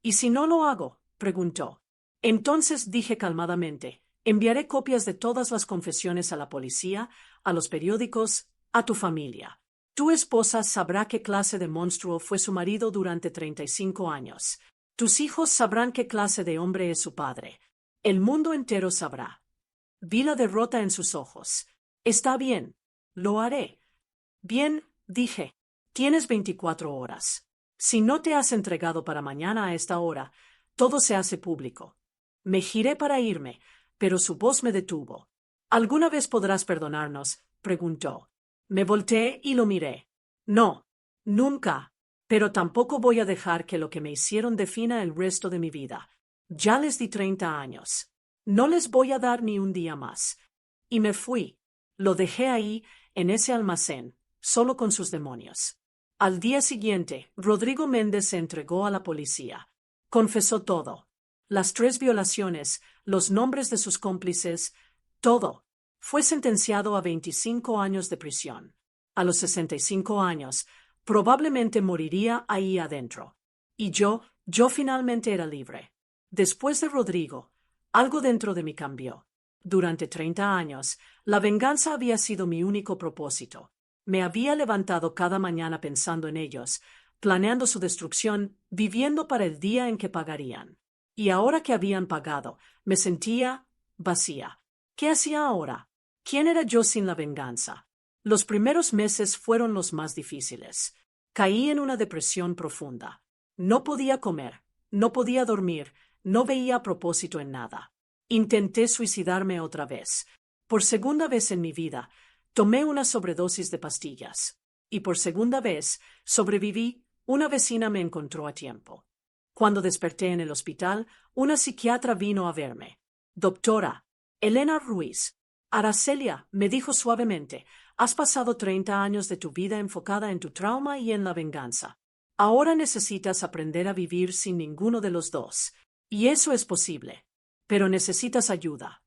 ¿Y si no lo hago? Preguntó. Entonces dije calmadamente, enviaré copias de todas las confesiones a la policía, a los periódicos, a tu familia. Tu esposa sabrá qué clase de monstruo fue su marido durante 35 años. Tus hijos sabrán qué clase de hombre es su padre. El mundo entero sabrá. Vi la derrota en sus ojos. Está bien. Lo haré. Bien, dije. Tienes 24 horas. Si no te has entregado para mañana a esta hora, todo se hace público. Me giré para irme, pero su voz me detuvo. ¿Alguna vez podrás perdonarnos?, preguntó. Me volteé y lo miré. No, nunca. Pero tampoco voy a dejar que lo que me hicieron defina el resto de mi vida. Ya les di 30 años. No les voy a dar ni un día más. Y me fui. Lo dejé ahí, en ese almacén, solo con sus demonios. Al día siguiente, Rodrigo Méndez se entregó a la policía. Confesó todo. Las 3 violaciones, los nombres de sus cómplices, todo. Fue sentenciado a 25 años de prisión. A los 65 años, probablemente moriría ahí adentro. Y yo finalmente era libre. Después de Rodrigo, algo dentro de mí cambió. Durante 30 años, la venganza había sido mi único propósito. Me había levantado cada mañana pensando en ellos, planeando su destrucción, viviendo para el día en que pagarían. Y ahora que habían pagado, me sentía vacía. ¿Qué hacía ahora? ¿Quién era yo sin la venganza? Los primeros meses fueron los más difíciles. Caí en una depresión profunda. No podía comer, no podía dormir, no veía propósito en nada. Intenté suicidarme otra vez. Por segunda vez en mi vida, tomé una sobredosis de pastillas. Y por segunda vez, sobreviví. Una vecina me encontró a tiempo. Cuando desperté en el hospital, una psiquiatra vino a verme. Doctora, Elena Ruiz. Aracelia, me dijo suavemente, has pasado 30 años de tu vida enfocada en tu trauma y en la venganza. Ahora necesitas aprender a vivir sin ninguno de los dos. Y eso es posible. Pero necesitas ayuda.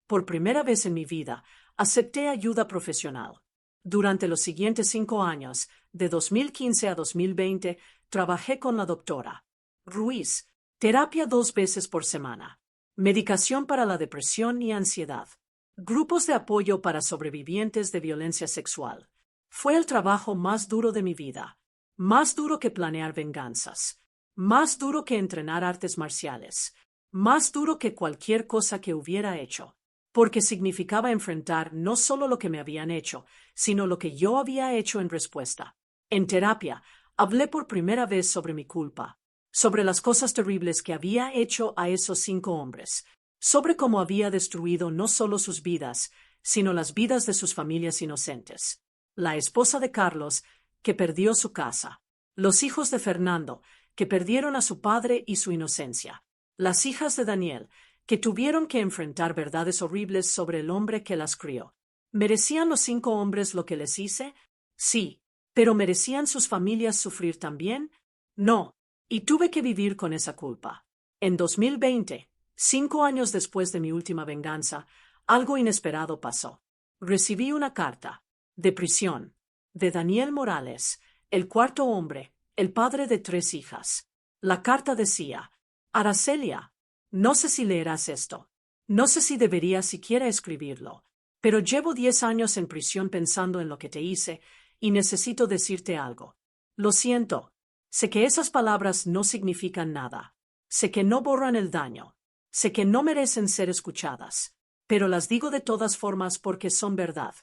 Por primera vez en mi vida, acepté ayuda profesional. Durante los siguientes 5 años, de 2015 a 2020, trabajé con la doctora Ruiz, terapia 2 veces por semana, medicación para la depresión y ansiedad, grupos de apoyo para sobrevivientes de violencia sexual. Fue el trabajo más duro de mi vida, más duro que planear venganzas, más duro que entrenar artes marciales, más duro que cualquier cosa que hubiera hecho, porque significaba enfrentar no solo lo que me habían hecho, sino lo que yo había hecho en respuesta. En terapia, hablé por primera vez sobre mi culpa, sobre las cosas terribles que había hecho a esos 5 hombres, sobre cómo había destruido no solo sus vidas, sino las vidas de sus familias inocentes. La esposa de Carlos, que perdió su casa. Los hijos de Fernando, que perdieron a su padre y su inocencia. Las hijas de Daniel, que tuvieron que enfrentar verdades horribles sobre el hombre que las crió. ¿Merecían los 5 hombres lo que les hice? Sí. ¿Pero merecían sus familias sufrir también? No. Y tuve que vivir con esa culpa. En 2020, 5 años después de mi última venganza, algo inesperado pasó. Recibí una carta, de prisión, de Daniel Morales, el 4.º hombre, el padre de 3 hijas. La carta decía: Aracelia, no sé si leerás esto. No sé si debería siquiera escribirlo, pero llevo 10 años en prisión pensando en lo que te hice y necesito decirte algo. Lo siento. Sé que esas palabras no significan nada. Sé que no borran el daño. Sé que no merecen ser escuchadas. Pero las digo de todas formas porque son verdad.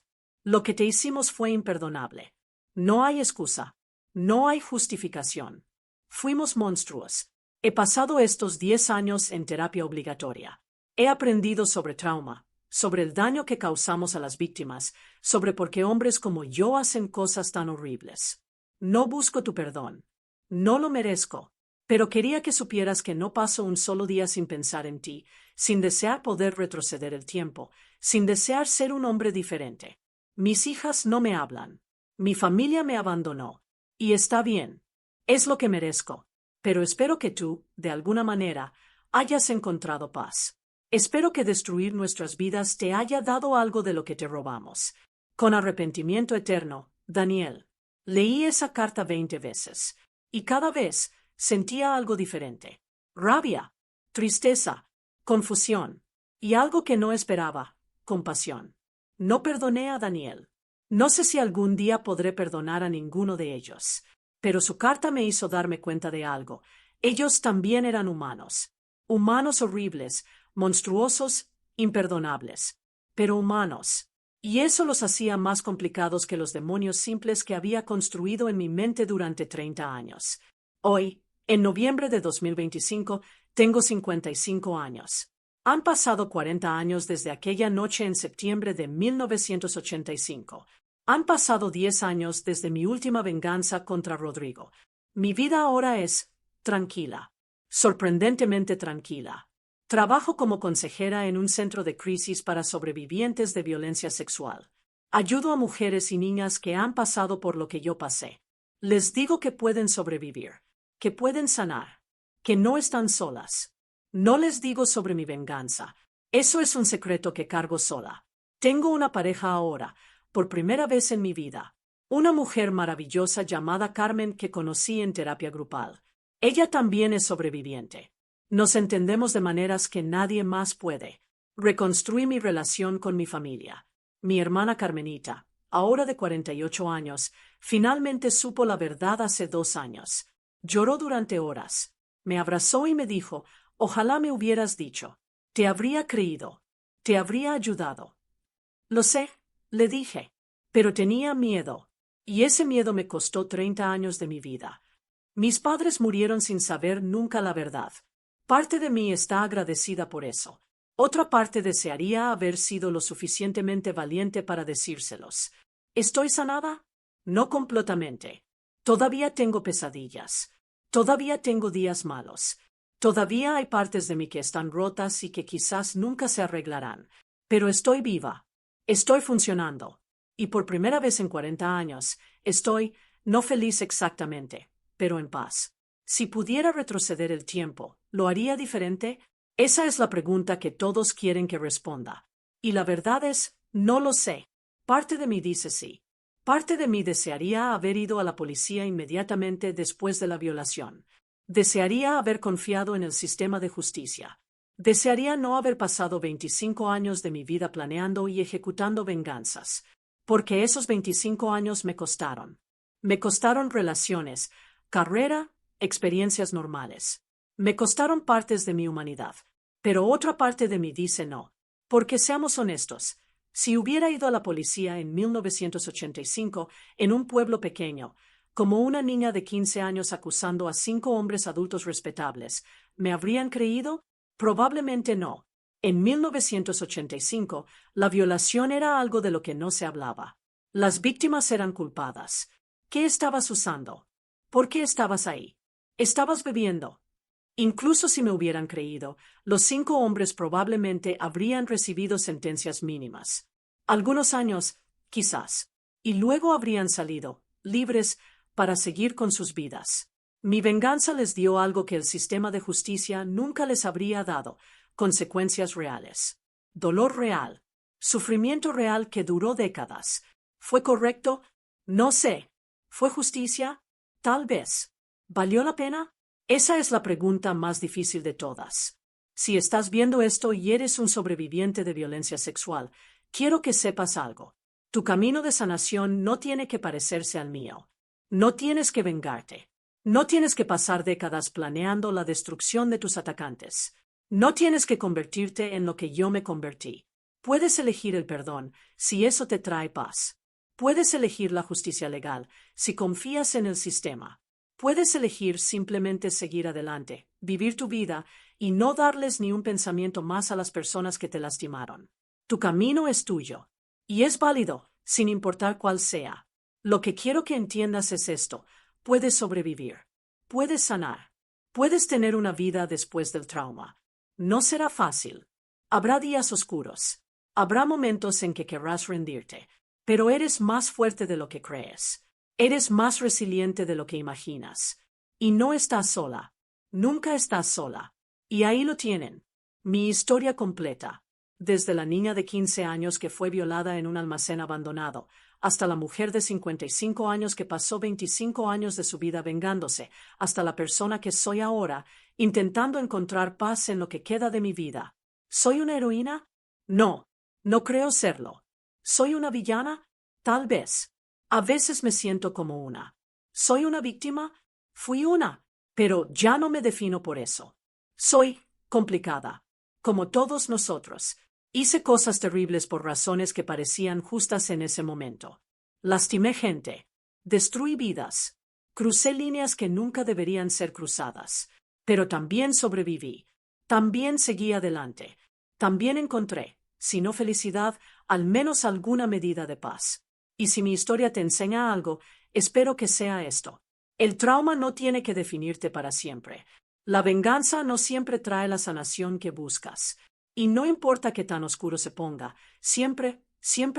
Lo que te hicimos fue imperdonable. No hay excusa. No hay justificación. Fuimos monstruos. He pasado estos 10 años en terapia obligatoria. He aprendido sobre trauma, sobre el daño que causamos a las víctimas, sobre por qué hombres como yo hacen cosas tan horribles. No busco tu perdón. No lo merezco. Pero quería que supieras que no paso un solo día sin pensar en ti, sin desear poder retroceder el tiempo, sin desear ser un hombre diferente. Mis hijas no me hablan. Mi familia me abandonó. Y está bien. Es lo que merezco. Pero espero que tú, de alguna manera, hayas encontrado paz. Espero que destruir nuestras vidas te haya dado algo de lo que te robamos. Con arrepentimiento eterno, Daniel. Leí esa carta 20 veces. Y cada vez sentía algo diferente. Rabia, tristeza, confusión. Y algo que no esperaba, compasión. No perdoné a Daniel. No sé si algún día podré perdonar a ninguno de ellos. Pero su carta me hizo darme cuenta de algo. Ellos también eran humanos. Humanos horribles, monstruosos, imperdonables. Pero humanos. Y eso los hacía más complicados que los demonios simples que había construido en mi mente durante 30 años. Hoy, en noviembre de 2025, tengo 55 años. Han pasado 40 años desde aquella noche en septiembre de 1985. Han pasado 10 años desde mi última venganza contra Rodrigo. Mi vida ahora es tranquila, sorprendentemente tranquila. Trabajo como consejera en un centro de crisis para sobrevivientes de violencia sexual. Ayudo a mujeres y niñas que han pasado por lo que yo pasé. Les digo que pueden sobrevivir, que pueden sanar, que no están solas. No les digo sobre mi venganza. Eso es un secreto que cargo sola. Tengo una pareja ahora, por primera vez en mi vida. Una mujer maravillosa llamada Carmen que conocí en terapia grupal. Ella también es sobreviviente. Nos entendemos de maneras que nadie más puede. Reconstruí mi relación con mi familia. Mi hermana Carmenita, ahora de 48 años, finalmente supo la verdad hace 2 años. Lloró durante horas. Me abrazó y me dijo: ojalá me hubieras dicho. Te habría creído. Te habría ayudado. Lo sé, le dije. Pero tenía miedo. Y ese miedo me costó 30 años de mi vida. Mis padres murieron sin saber nunca la verdad. Parte de mí está agradecida por eso. Otra parte desearía haber sido lo suficientemente valiente para decírselos. ¿Estoy sanada? No completamente. Todavía tengo pesadillas. Todavía tengo días malos. Todavía hay partes de mí que están rotas y que quizás nunca se arreglarán. Pero estoy viva. Estoy funcionando. Y por primera vez en 40 años, estoy, no feliz exactamente, pero en paz. Si pudiera retroceder el tiempo, ¿lo haría diferente? Esa es la pregunta que todos quieren que responda. Y la verdad es, no lo sé. Parte de mí dice sí. Parte de mí desearía haber ido a la policía inmediatamente después de la violación. Desearía haber confiado en el sistema de justicia. Desearía no haber pasado 25 años de mi vida planeando y ejecutando venganzas. Porque esos 25 años me costaron. Me costaron relaciones, carrera, experiencias normales. Me costaron partes de mi humanidad. Pero otra parte de mí dice no. Porque seamos honestos, si hubiera ido a la policía en 1985, en un pueblo pequeño, como una niña de 15 años acusando a 5 hombres adultos respetables, ¿me habrían creído? Probablemente no. En 1985, la violación era algo de lo que no se hablaba. Las víctimas eran culpadas. ¿Qué estabas usando? ¿Por qué estabas ahí? Estabas bebiendo. Incluso si me hubieran creído, los 5 hombres probablemente habrían recibido sentencias mínimas. Algunos años, quizás. Y luego habrían salido, libres, para seguir con sus vidas. Mi venganza les dio algo que el sistema de justicia nunca les habría dado: consecuencias reales. Dolor real. Sufrimiento real que duró décadas. ¿Fue correcto? No sé. ¿Fue justicia? Tal vez. ¿Valió la pena? Esa es la pregunta más difícil de todas. Si estás viendo esto y eres un sobreviviente de violencia sexual, quiero que sepas algo. Tu camino de sanación no tiene que parecerse al mío. No tienes que vengarte. No tienes que pasar décadas planeando la destrucción de tus atacantes. No tienes que convertirte en lo que yo me convertí. Puedes elegir el perdón, si eso te trae paz. Puedes elegir la justicia legal, si confías en el sistema. Puedes elegir simplemente seguir adelante, vivir tu vida y no darles ni un pensamiento más a las personas que te lastimaron. Tu camino es tuyo. Y es válido, sin importar cuál sea. Lo que quiero que entiendas es esto: puedes sobrevivir. Puedes sanar. Puedes tener una vida después del trauma. No será fácil. Habrá días oscuros. Habrá momentos en que querrás rendirte. Pero eres más fuerte de lo que crees. Eres más resiliente de lo que imaginas. Y no estás sola. Nunca estás sola. Y ahí lo tienen. Mi historia completa. Desde la niña de 15 años que fue violada en un almacén abandonado, hasta la mujer de 55 años que pasó 25 años de su vida vengándose, hasta la persona que soy ahora, intentando encontrar paz en lo que queda de mi vida. ¿Soy una heroína? No, no creo serlo. ¿Soy una villana? Tal vez. A veces me siento como una. ¿Soy una víctima? Fui una, pero ya no me defino por eso. Soy complicada, como todos nosotros. Hice cosas terribles por razones que parecían justas en ese momento. Lastimé gente. Destruí vidas. Crucé líneas que nunca deberían ser cruzadas. Pero también sobreviví. También seguí adelante. También encontré, si no felicidad, al menos alguna medida de paz. Y si mi historia te enseña algo, espero que sea esto. El trauma no tiene que definirte para siempre. La venganza no siempre trae la sanación que buscas. Y no importa qué tan oscuro se ponga, siempre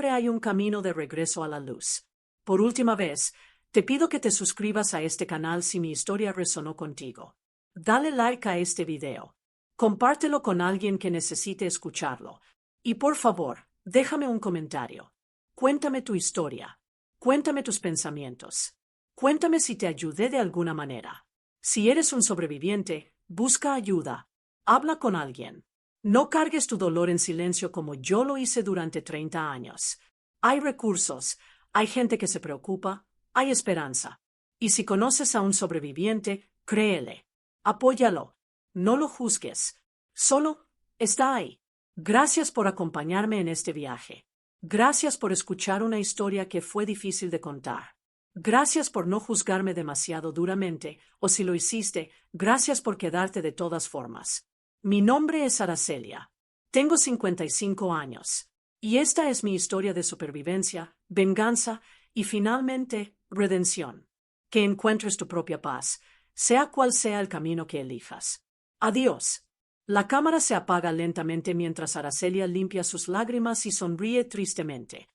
hay un camino de regreso a la luz. Por última vez, te pido que te suscribas a este canal si mi historia resonó contigo. Dale like a este video. Compártelo con alguien que necesite escucharlo. Y por favor, déjame un comentario. Cuéntame tu historia. Cuéntame tus pensamientos. Cuéntame si te ayudé de alguna manera. Si eres un sobreviviente, busca ayuda. Habla con alguien. No cargues tu dolor en silencio como yo lo hice durante 30 años. Hay recursos, hay gente que se preocupa, hay esperanza. Y si conoces a un sobreviviente, créele. Apóyalo. No lo juzgues. Solo está ahí. Gracias por acompañarme en este viaje. Gracias por escuchar una historia que fue difícil de contar. Gracias por no juzgarme demasiado duramente, o si lo hiciste, gracias por quedarte de todas formas. Mi nombre es Aracelia. Tengo 55 años. Y esta es mi historia de supervivencia, venganza y finalmente, redención. Que encuentres tu propia paz, sea cual sea el camino que elijas. Adiós. La cámara se apaga lentamente mientras Aracelia limpia sus lágrimas y sonríe tristemente.